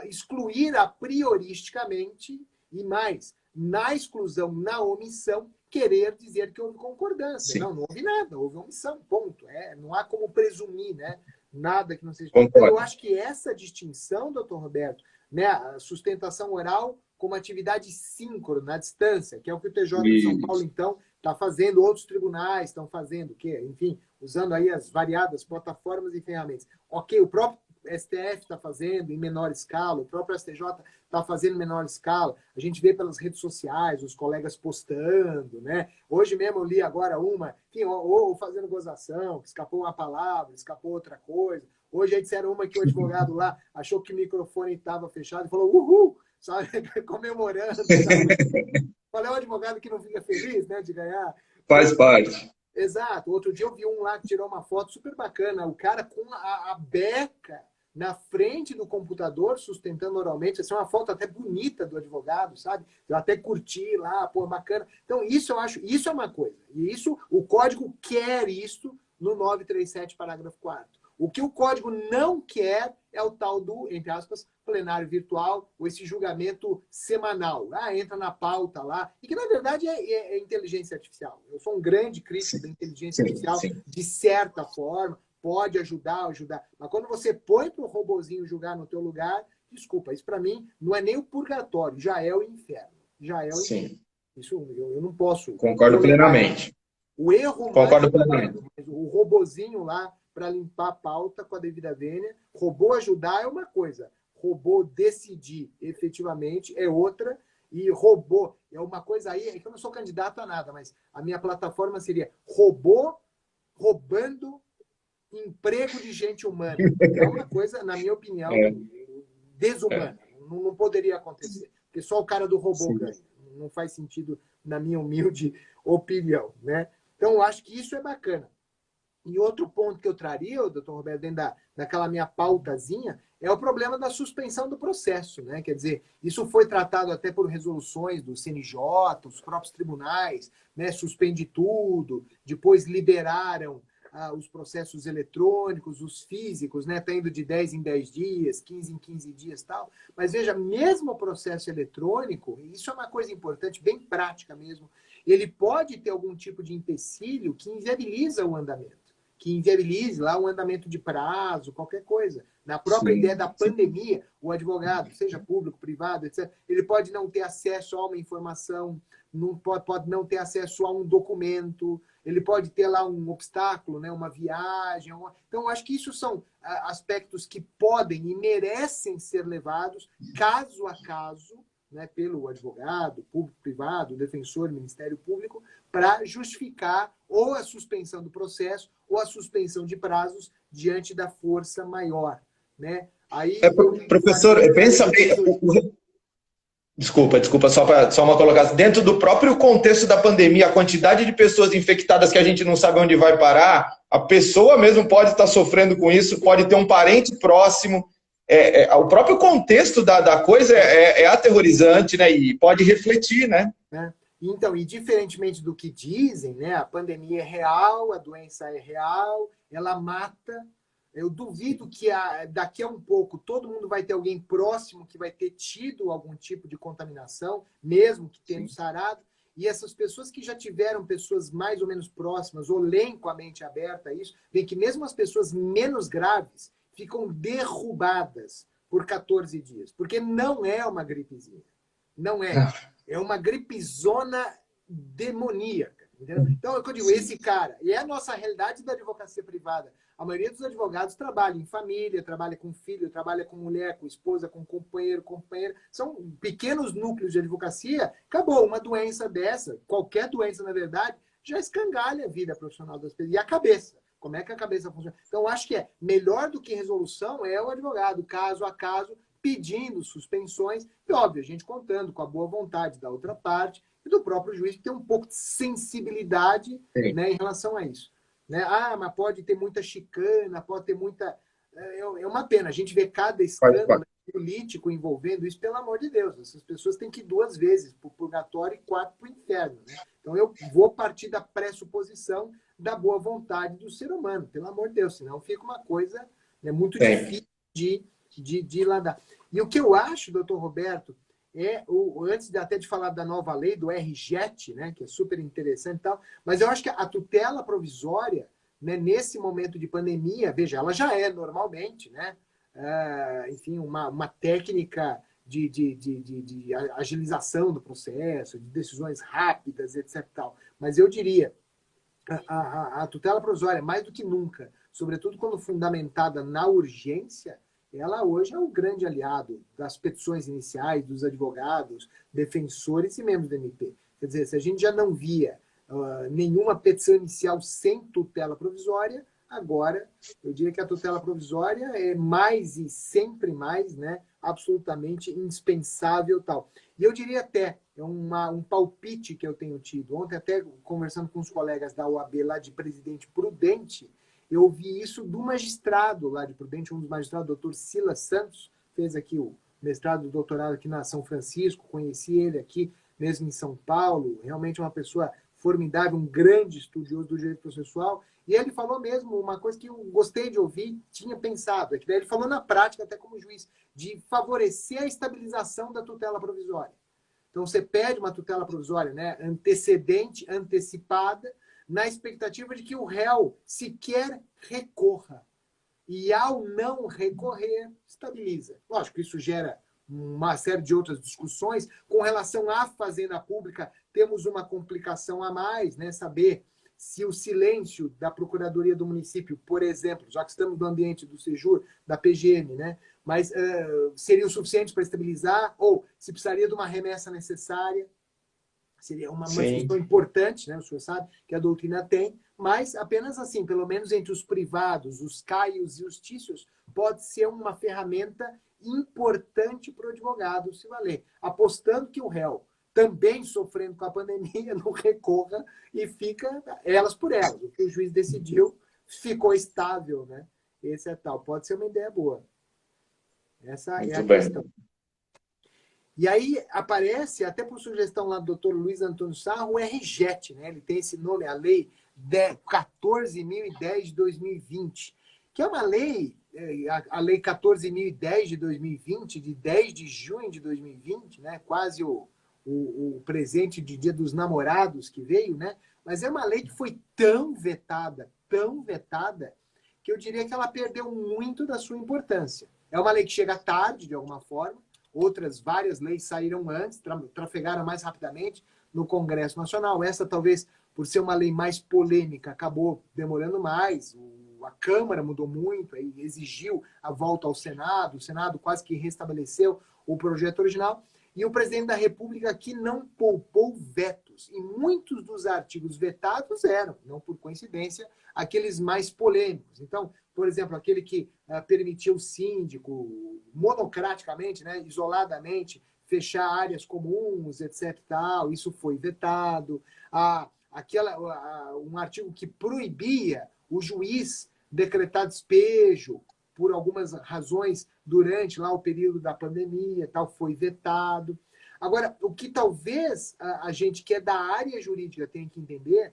excluir a prioristicamente e mais, na exclusão, na omissão, querer dizer que houve concordância. Não houve nada, houve omissão, ponto. Não há como presumir, né? Nada que não seja. Então, eu acho que essa distinção, doutor Roberto, né, a sustentação oral como atividade síncrona, na distância, que é o que o TJ de São Paulo, então, está fazendo, outros tribunais estão fazendo, que, enfim, usando aí as variadas plataformas e ferramentas. Ok, o próprio STF está fazendo em menor escala, o próprio STJ está fazendo em menor escala. A gente vê pelas redes sociais, os colegas postando, né? Hoje mesmo eu li agora uma, enfim, ou fazendo gozação, que escapou uma palavra, escapou outra coisa. Hoje aí disseram uma que o advogado lá achou que o microfone estava fechado e falou uhul, sabe? Comemorando. Sabe? Qual é o advogado que não fica feliz, né, de ganhar? Faz parte. Exato. Outro dia eu vi um lá que tirou uma foto super bacana, o cara com a beca na frente do computador, sustentando oralmente. Essa é uma foto até bonita do advogado, sabe? Eu até curti lá, pô, bacana. Então, isso eu acho, isso é uma coisa. E isso, o código quer isso no 937, parágrafo 4º. O que o código não quer é o tal do, entre aspas, plenário virtual, ou esse julgamento semanal. Entra na pauta lá. E que, na verdade, é inteligência artificial. Eu sou um grande crítico da inteligência artificial, de certa forma. Pode ajudar. Mas quando você põe para o robozinho julgar no teu lugar, desculpa, isso para mim não é nem o purgatório, já é o inferno. Já é o inferno. Isso eu não posso. Concordo plenamente. O erro Concordo plenamente. Mas o robozinho lá para limpar a pauta com a devida vênia, robô ajudar é uma coisa, robô decidir efetivamente é outra, e robô é uma coisa aí, é que eu não sou candidato a nada, mas a minha plataforma seria robô roubando emprego de gente humana. É uma coisa, na minha opinião, desumana. Não poderia acontecer. Porque só o cara do robô ganha. Não faz sentido, na minha humilde opinião, né? Então, eu acho que isso é bacana. E outro ponto que eu traria, doutor Roberto, dentro daquela minha pautazinha, é o problema da suspensão do processo, né? Quer dizer, isso foi tratado até por resoluções do CNJ, os próprios tribunais, né? Suspende tudo, depois liberaram os processos eletrônicos, os físicos, né? Tá indo de 10 em 10 dias, 15 em 15 dias e tal. Mas veja, mesmo o processo eletrônico, isso é uma coisa importante, bem prática mesmo, ele pode ter algum tipo de empecilho que inviabiliza o andamento, que inviabilize lá o andamento de prazo, qualquer coisa. Na própria ideia da pandemia, o advogado, seja público, privado, etc., ele pode não ter acesso a uma informação, pode não ter acesso a um documento, ele pode ter lá um obstáculo, né, uma viagem. Então, eu acho que isso são aspectos que podem e merecem ser levados caso a caso, né, pelo advogado, público, privado, defensor, Ministério Público, para justificar ou a suspensão do processo ou a suspensão de prazos diante da força maior, né? Aí, professor, pensa bem... Desculpa, só uma colocação. Dentro do próprio contexto da pandemia, a quantidade de pessoas infectadas que a gente não sabe onde vai parar, a pessoa mesmo pode estar sofrendo com isso, pode ter um parente próximo. O próprio contexto da coisa é aterrorizante, né? E pode refletir, né? Então, e diferentemente do que dizem, né? A pandemia é real, a doença é real, ela mata. Eu duvido que daqui a um pouco todo mundo vai ter alguém próximo que vai ter tido algum tipo de contaminação, mesmo que tenha sarado. E essas pessoas que já tiveram pessoas mais ou menos próximas, ou leem com a mente aberta a isso, veem que mesmo as pessoas menos graves ficam derrubadas por 14 dias. Porque não é uma gripezinha. Não é. É uma gripezona demoníaca. Entendeu? Então, é o que eu digo, esse cara, e é a nossa realidade da advocacia privada. A maioria dos advogados trabalha em família, trabalha com filho, trabalha com mulher, com esposa, com companheiro, companheira. São pequenos núcleos de advocacia. Acabou, uma doença dessa, qualquer doença, na verdade, já escangalha a vida profissional das pessoas. E a cabeça. Como é que a cabeça funciona? Então, acho que melhor do que resolução é o advogado, caso a caso, pedindo suspensões, e óbvio, a gente contando com a boa vontade da outra parte e do próprio juiz, que tem um pouco de sensibilidade, né, em relação a isso. Né? Ah, mas pode ter muita chicana, pode ter muita... É uma pena, a gente vê cada escândalo político envolvendo isso, pelo amor de Deus. Essas pessoas têm que ir 2 vezes para o purgatório e 4 para o inferno. Né? Então eu vou partir da pressuposição da boa vontade do ser humano, pelo amor de Deus, senão fica uma coisa, né, muito difícil de landar. E o que eu acho, doutor Roberto, antes até de falar da nova lei, do RJET, né, que é super interessante e tal, mas eu acho que a tutela provisória, né, nesse momento de pandemia, veja, ela já é normalmente, né, enfim, uma técnica de agilização do processo, de decisões rápidas, etc. Tal. Mas eu diria, a tutela provisória, mais do que nunca, sobretudo quando fundamentada na urgência, ela hoje é um grande aliado das petições iniciais, dos advogados, defensores e membros do MP. Quer dizer, se a gente já não via nenhuma petição inicial sem tutela provisória, agora eu diria que a tutela provisória é mais e sempre mais, né, absolutamente indispensável tal. E eu diria até, um palpite que eu tenho tido, ontem até conversando com os colegas da OAB lá de Presidente Prudente, eu ouvi isso do magistrado lá de Prudente, um dos magistrados, o doutor Silas Santos, fez aqui o mestrado e doutorado aqui na São Francisco, conheci ele aqui mesmo em São Paulo, realmente uma pessoa formidável, um grande estudioso do direito processual, e ele falou mesmo uma coisa que eu gostei de ouvir, tinha pensado, é que ele falou na prática, até como juiz, de favorecer a estabilização da tutela provisória. Então, você pede uma tutela provisória, né, antecedente, antecipada, na expectativa de que o réu sequer recorra. E, ao não recorrer, estabiliza. Lógico, isso gera uma série de outras discussões. Com relação à fazenda pública, temos uma complicação a mais, né? Saber se o silêncio da Procuradoria do Município, por exemplo, já que estamos no ambiente do Sejur, da PGM, né? Mas seria o suficiente para estabilizar, ou se precisaria de uma remessa necessária. Seria uma discussão importante, né? O senhor sabe que a doutrina tem, mas apenas assim, pelo menos entre os privados, os caios e os tícios, pode ser uma ferramenta importante para o advogado se valer, apostando que o réu, também sofrendo com a pandemia, não recorra e fica elas por elas. O que o juiz decidiu ficou estável, né? Esse é tal. Pode ser uma ideia boa. Essa é a questão. E aí aparece, até por sugestão lá do Dr. Luiz Antônio Sarro, o RJET, né? Ele tem esse nome, a Lei 14.010 de 2020, que é uma lei, a Lei 14.010 de 2020, de 10 de junho de 2020, né? Quase o presente de Dia dos Namorados que veio, né? Mas é uma lei que foi tão vetada, que eu diria que ela perdeu muito da sua importância. É uma lei que chega tarde, de alguma forma. Outras várias leis saíram antes, trafegaram mais rapidamente no Congresso Nacional. Essa, talvez, por ser uma lei mais polêmica, acabou demorando mais. A Câmara mudou muito, aí exigiu a volta ao Senado. O Senado quase que restabeleceu o projeto original. E o presidente da República aqui não poupou vetos. E muitos dos artigos vetados eram, não por coincidência, aqueles mais polêmicos. Então, por exemplo, aquele que permitiu o síndico, monocraticamente, né, isoladamente, fechar áreas comuns, etc. Tal, isso foi vetado. Um artigo que proibia o juiz decretar despejo por algumas razões durante lá o período da pandemia, tal, foi vetado. Agora, o que talvez a gente que é da área jurídica tenha que entender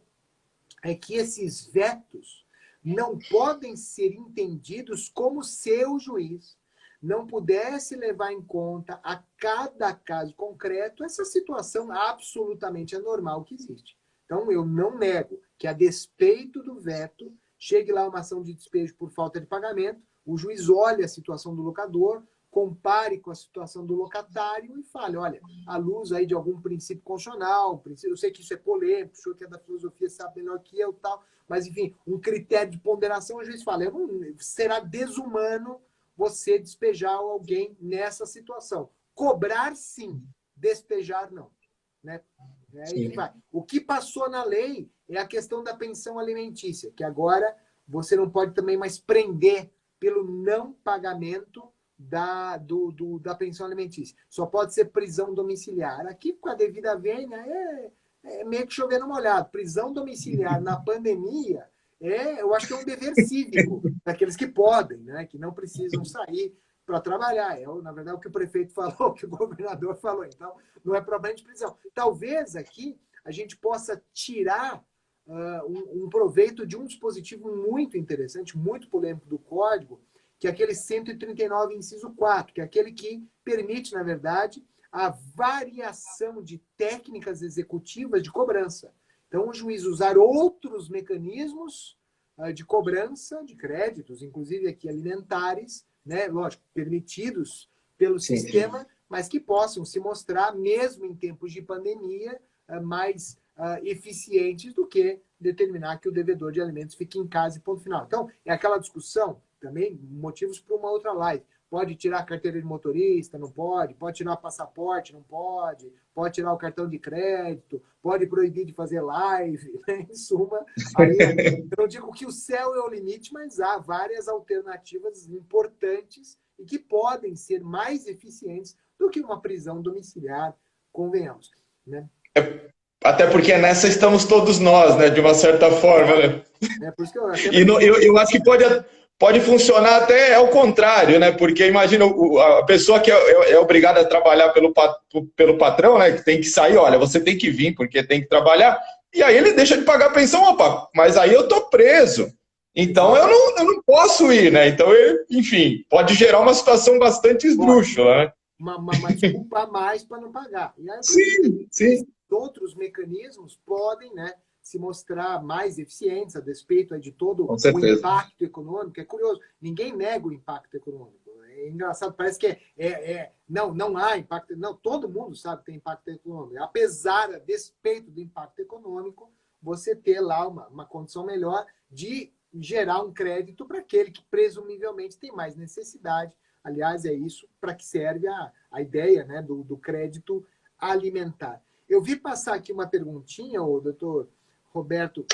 é que esses vetos não podem ser entendidos como se o juiz não pudesse levar em conta a cada caso concreto essa situação absolutamente anormal que existe. Então, eu não nego que, a despeito do veto, chegue lá uma ação de despejo por falta de pagamento, o juiz olhe a situação do locador, compare com a situação do locatário e fale, olha, à luz aí de algum princípio constitucional, eu sei que isso é polêmico, o senhor que é da filosofia sabe melhor que eu, tal, mas, enfim, um critério de ponderação, o juiz fala, será desumano você despejar alguém nessa situação. Cobrar, sim. Despejar, não. Né? Aí vai. O que passou na lei é a questão da pensão alimentícia, que agora você não pode também mais prender pelo não pagamento da pensão alimentícia. Só pode ser prisão domiciliar. Aqui, com a devida vênia, é meio que chover no molhado. Prisão domiciliar na pandemia, eu acho que é um dever cívico daqueles que podem, né? Que não precisam sair para trabalhar. Na verdade, o que o prefeito falou, o que o governador falou. Então, não é problema de prisão. Talvez aqui a gente possa tirar um proveito de um dispositivo muito interessante, muito polêmico do Código, que é aquele 139, inciso 4, que é aquele que permite, na verdade, a variação de técnicas executivas de cobrança. Então, o juiz usar outros mecanismos de cobrança de créditos, inclusive aqui alimentares, né, lógico, permitidos pelo sistema, mas que possam se mostrar, mesmo em tempos de pandemia, mais eficientes do que determinar que o devedor de alimentos fique em casa e ponto final. Então, é aquela discussão, também motivos para uma outra live. Pode tirar a carteira de motorista, não pode. Pode tirar o passaporte, não pode. Pode tirar o cartão de crédito. Pode proibir de fazer live. Né? Em suma, aí, eu não digo que o céu é o limite, mas há várias alternativas importantes e que podem ser mais eficientes do que uma prisão domiciliar, convenhamos. Né? Até porque nessa estamos todos nós, né? De uma certa forma, né? Por isso que eu eu acho que pode funcionar até ao contrário, né? Porque imagina a pessoa que é obrigada a trabalhar pelo patrão, né? Que tem que sair, olha, você tem que vir porque tem que trabalhar. E aí ele deixa de pagar a pensão, opa, mas aí eu tô preso. Então eu não posso ir, né? Então, enfim, pode gerar uma situação bastante esdrúxula, né? Uma desculpa a mais para não pagar. E aí, sim. Outros mecanismos podem, né, se mostrar mais eficientes a despeito de todo o impacto econômico. É curioso, ninguém nega o impacto econômico. É engraçado, parece que não há impacto. Não, todo mundo sabe que tem impacto econômico. Apesar, a despeito do impacto econômico, você ter lá uma condição melhor de gerar um crédito para aquele que presumivelmente tem mais necessidade. Aliás, é isso para que serve a ideia, né, do crédito alimentar. Eu vi passar aqui uma perguntinha, doutor Roberto.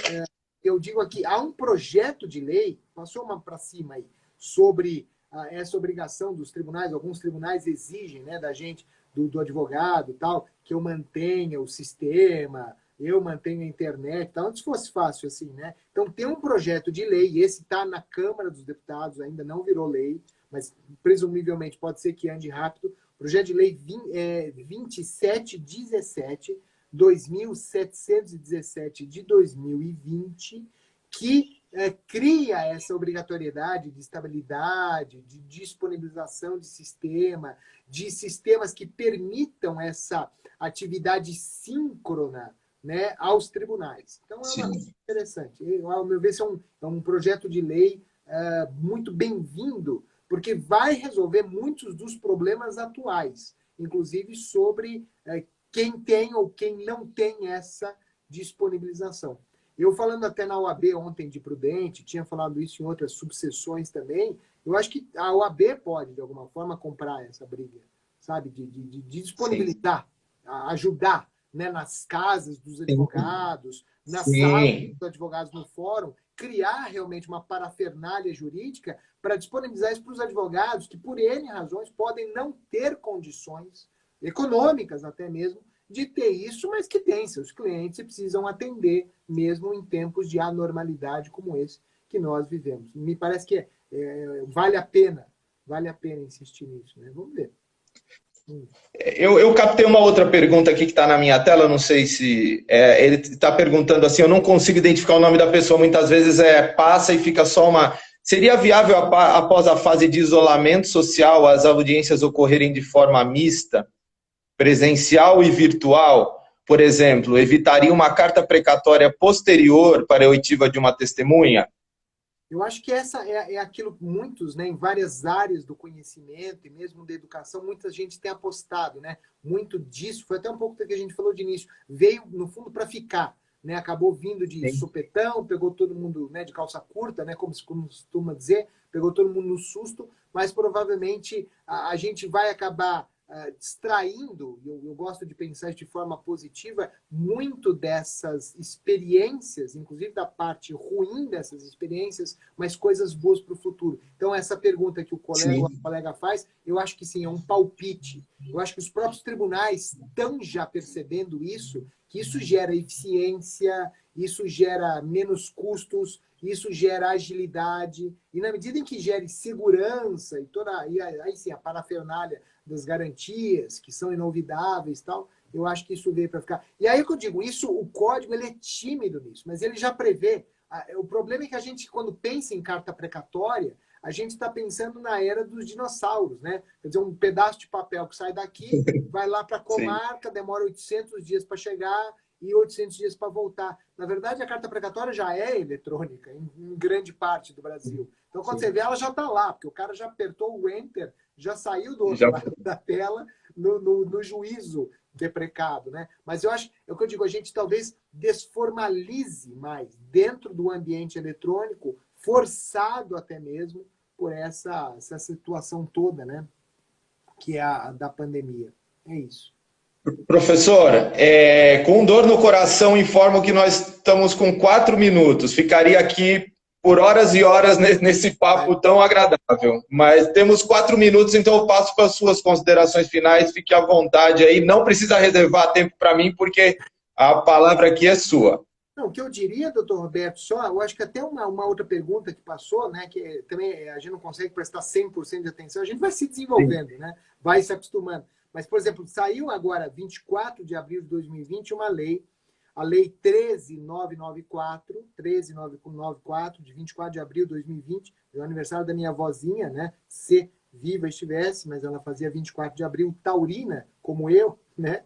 Eu digo aqui, há um projeto de lei, passou uma para cima aí, sobre essa obrigação dos tribunais. Alguns tribunais exigem, né, da gente, do advogado e tal, que eu mantenha o sistema, eu mantenho a internet, tal. Antes fosse fácil assim, né? Então tem um projeto de lei, esse está na Câmara dos Deputados, ainda não virou lei, mas presumivelmente pode ser que ande rápido. Projeto de lei 2717, 2717 de 2020, que cria essa obrigatoriedade de estabilidade, de disponibilização de sistemas que permitam essa atividade síncrona, né, aos tribunais. Então, é uma coisa interessante. Ao meu ver, esse é um projeto de lei muito bem-vindo, porque vai resolver muitos dos problemas atuais, inclusive sobre quem tem ou quem não tem essa disponibilização. Eu falando até na OAB ontem de Prudente, tinha falado isso em outras subseções também, eu acho que a OAB pode, de alguma forma, comprar essa briga, sabe? De disponibilizar, ajudar, né, nas casas dos advogados, nas salas dos advogados no fórum, criar realmente uma parafernália jurídica para disponibilizar isso para os advogados que, por N razões, podem não ter condições econômicas até mesmo de ter isso, mas que têm seus clientes e precisam atender mesmo em tempos de anormalidade como esse que nós vivemos. Me parece que vale a pena insistir nisso, né? Vamos ver. Eu captei uma outra pergunta aqui que está na minha tela, não sei se... ele está perguntando assim, eu não consigo identificar o nome da pessoa, muitas vezes passa e fica só uma... Seria viável, após a fase de isolamento social, as audiências ocorrerem de forma mista, presencial e virtual? Por exemplo, evitaria uma carta precatória posterior para a oitiva de uma testemunha? Eu acho que essa é aquilo que muitos, né, em várias áreas do conhecimento e mesmo da educação, muita gente tem apostado, né? Muito disso, foi até um pouco do que a gente falou de início, veio, no fundo, para ficar, né? Acabou vindo de supetão, pegou todo mundo, né, de calça curta, né, como se costuma dizer, pegou todo mundo no susto, mas provavelmente a gente vai acabar distraindo, eu gosto de pensar de forma positiva, muito dessas experiências, inclusive da parte ruim dessas experiências, mas coisas boas para o futuro. Então, essa pergunta que o colega faz, eu acho que sim, é um palpite. Eu acho que os próprios tribunais estão já percebendo isso, que isso gera eficiência, isso gera menos custos, isso gera agilidade, e na medida em que gere segurança e aí sim, a parafernália das garantias, que são inolvidáveis e tal, eu acho que isso veio para ficar. E aí que eu digo, isso, o código ele é tímido nisso, mas ele já prevê. O problema é que a gente, quando pensa em carta precatória, a gente está pensando na era dos dinossauros, né? Quer dizer, um pedaço de papel que sai daqui, vai lá para a comarca, demora 800 dias para chegar e 800 dias para voltar. Na verdade, a carta precatória já é eletrônica, em grande parte do Brasil. Então, quando você vê, ela já está lá, porque o cara já apertou o Enter, já saiu do outro lado da tela no juízo deprecado, né? Mas eu acho, é o que eu digo, a gente talvez desformalize mais dentro do ambiente eletrônico, forçado até mesmo por essa situação toda, né? Que é a da pandemia. É isso. Professor, com dor no coração, informo que nós estamos com 4 minutos. Ficaria aqui por horas e horas nesse papo tão agradável. Mas temos 4 minutos, então eu passo para as suas considerações finais. Fique à vontade aí. Não precisa reservar tempo para mim, porque a palavra aqui é sua. Não, o que eu diria, doutor Roberto, eu acho que até uma outra pergunta que passou, né, que também a gente não consegue prestar 100% de atenção, a gente vai se desenvolvendo, né, vai se acostumando. Mas, por exemplo, saiu agora, 24 de abril de 2020, uma lei, a Lei 13.994, de 24 de abril de 2020, é o aniversário da minha vozinha, né, se viva estivesse, mas ela fazia 24 de abril, taurina, como eu, né,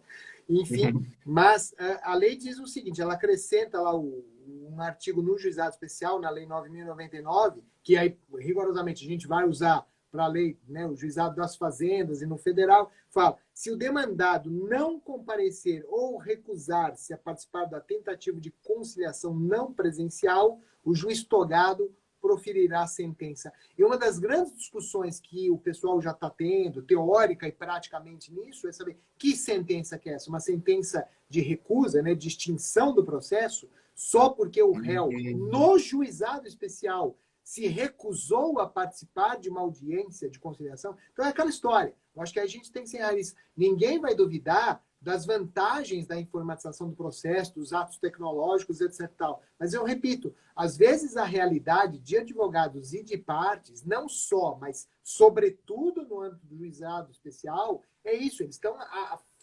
enfim, mas a lei diz o seguinte, ela acrescenta lá um artigo no juizado especial, na Lei 9.099, que aí, rigorosamente, a gente vai usar para a lei, né, o juizado das fazendas e no federal, fala, se o demandado não comparecer ou recusar-se a participar da tentativa de conciliação não presencial, o juiz togado proferirá a sentença. E uma das grandes discussões que o pessoal já está tendo, teórica e praticamente nisso, é saber que sentença que é essa? Uma sentença de recusa, né, de extinção do processo, só porque o réu, no juizado especial, se recusou a participar de uma audiência de conciliação. Então é aquela história. Eu acho que a gente tem que ser isso. Ninguém vai duvidar das vantagens da informatização do processo, dos atos tecnológicos, etc. Tal. Mas eu repito, às vezes a realidade de advogados e de partes, não só, mas sobretudo no âmbito do juizado especial, é isso, eles estão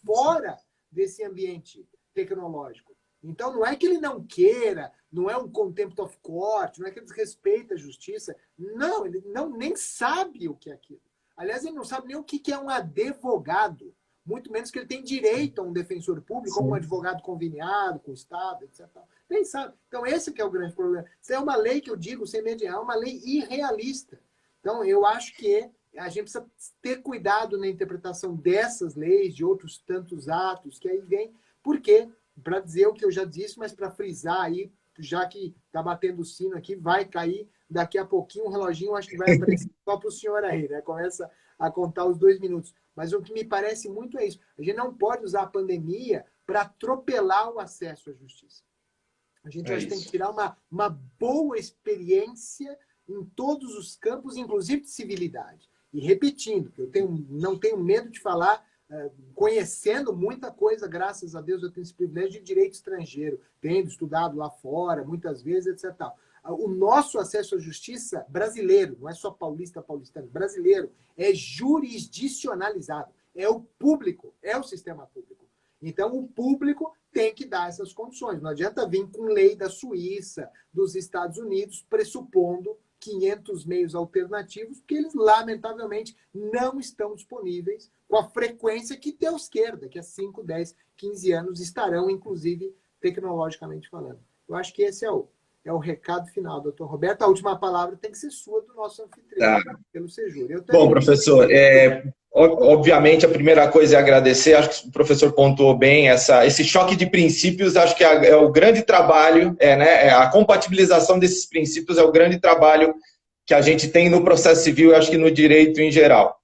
fora desse ambiente tecnológico. Então não é que ele não queira, não é um contempt of court, não é que ele desrespeita a justiça. Não, ele nem sabe o que é aquilo. Aliás, ele não sabe nem o que é um advogado. Muito menos que ele tem direito a um defensor público, como um advogado conveniado com o Estado, etc. Nem sabe. Então, esse que é o grande problema. Isso é uma lei que eu digo, sem mediar, é uma lei irrealista. Então, eu acho que a gente precisa ter cuidado na interpretação dessas leis, de outros tantos atos que aí vem, porque, para dizer o que eu já disse, mas para frisar aí, já que está batendo o sino aqui, vai cair daqui a pouquinho um reloginho, acho que vai aparecer só para o senhor aí, né? Começa a contar os 2 minutos. Mas o que me parece muito é isso. A gente não pode usar a pandemia para atropelar o acesso à justiça. A gente tem que tirar uma boa experiência em todos os campos, inclusive de civilidade. E repetindo, que eu não tenho medo de falar, conhecendo muita coisa, graças a Deus eu tenho esse privilégio de direito estrangeiro, tendo estudado lá fora, muitas vezes, etc. O nosso acesso à justiça brasileiro, não é só paulistano, brasileiro, é jurisdicionalizado. É o público, é o sistema público. Então, o público tem que dar essas condições. Não adianta vir com lei da Suíça, dos Estados Unidos, pressupondo 500 meios alternativos, porque eles, lamentavelmente, não estão disponíveis com a frequência que Deus queira. Daqui a 5, 10, 15 anos estarão, inclusive, tecnologicamente falando. Eu acho que esse é o recado final, doutor Roberto. A última palavra tem que ser sua, do nosso anfitrião, pelo Sejur. Bom, professor, obviamente a primeira coisa é agradecer, acho que o professor pontuou bem esse choque de princípios, acho que é o grande trabalho, a compatibilização desses princípios é o grande trabalho que a gente tem no processo civil e acho que no direito em geral.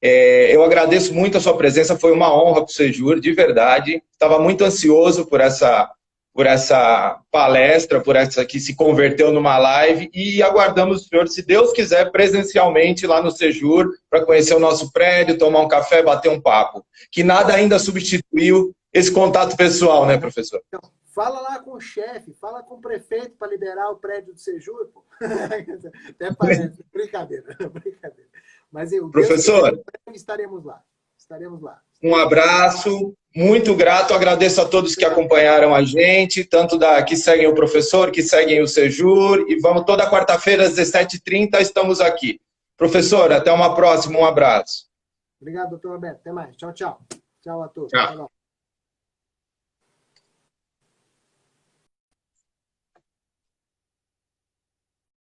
Eu agradeço muito a sua presença, foi uma honra para o Sejur, de verdade. Estava muito ansioso por essa palestra, por essa que se converteu numa live, e aguardamos o senhor, se Deus quiser, presencialmente lá no Sejur, para conhecer o nosso prédio, tomar um café, bater um papo. Que nada ainda substituiu esse contato pessoal, né, professor? Fala lá com o chefe, fala com o prefeito para liberar o prédio do Sejur. Pô. Até parece. Brincadeira, brincadeira. Mas professor, estaremos lá. Estaremos lá. Um abraço, muito grato, agradeço a todos que acompanharam a gente, tanto que seguem o professor, que seguem o Sejur, e vamos toda quarta-feira às 17h30, estamos aqui. Professor, até uma próxima, um abraço. Obrigado, doutor Roberto. Até mais. Tchau, tchau. Tchau a todos. Tchau. Até logo.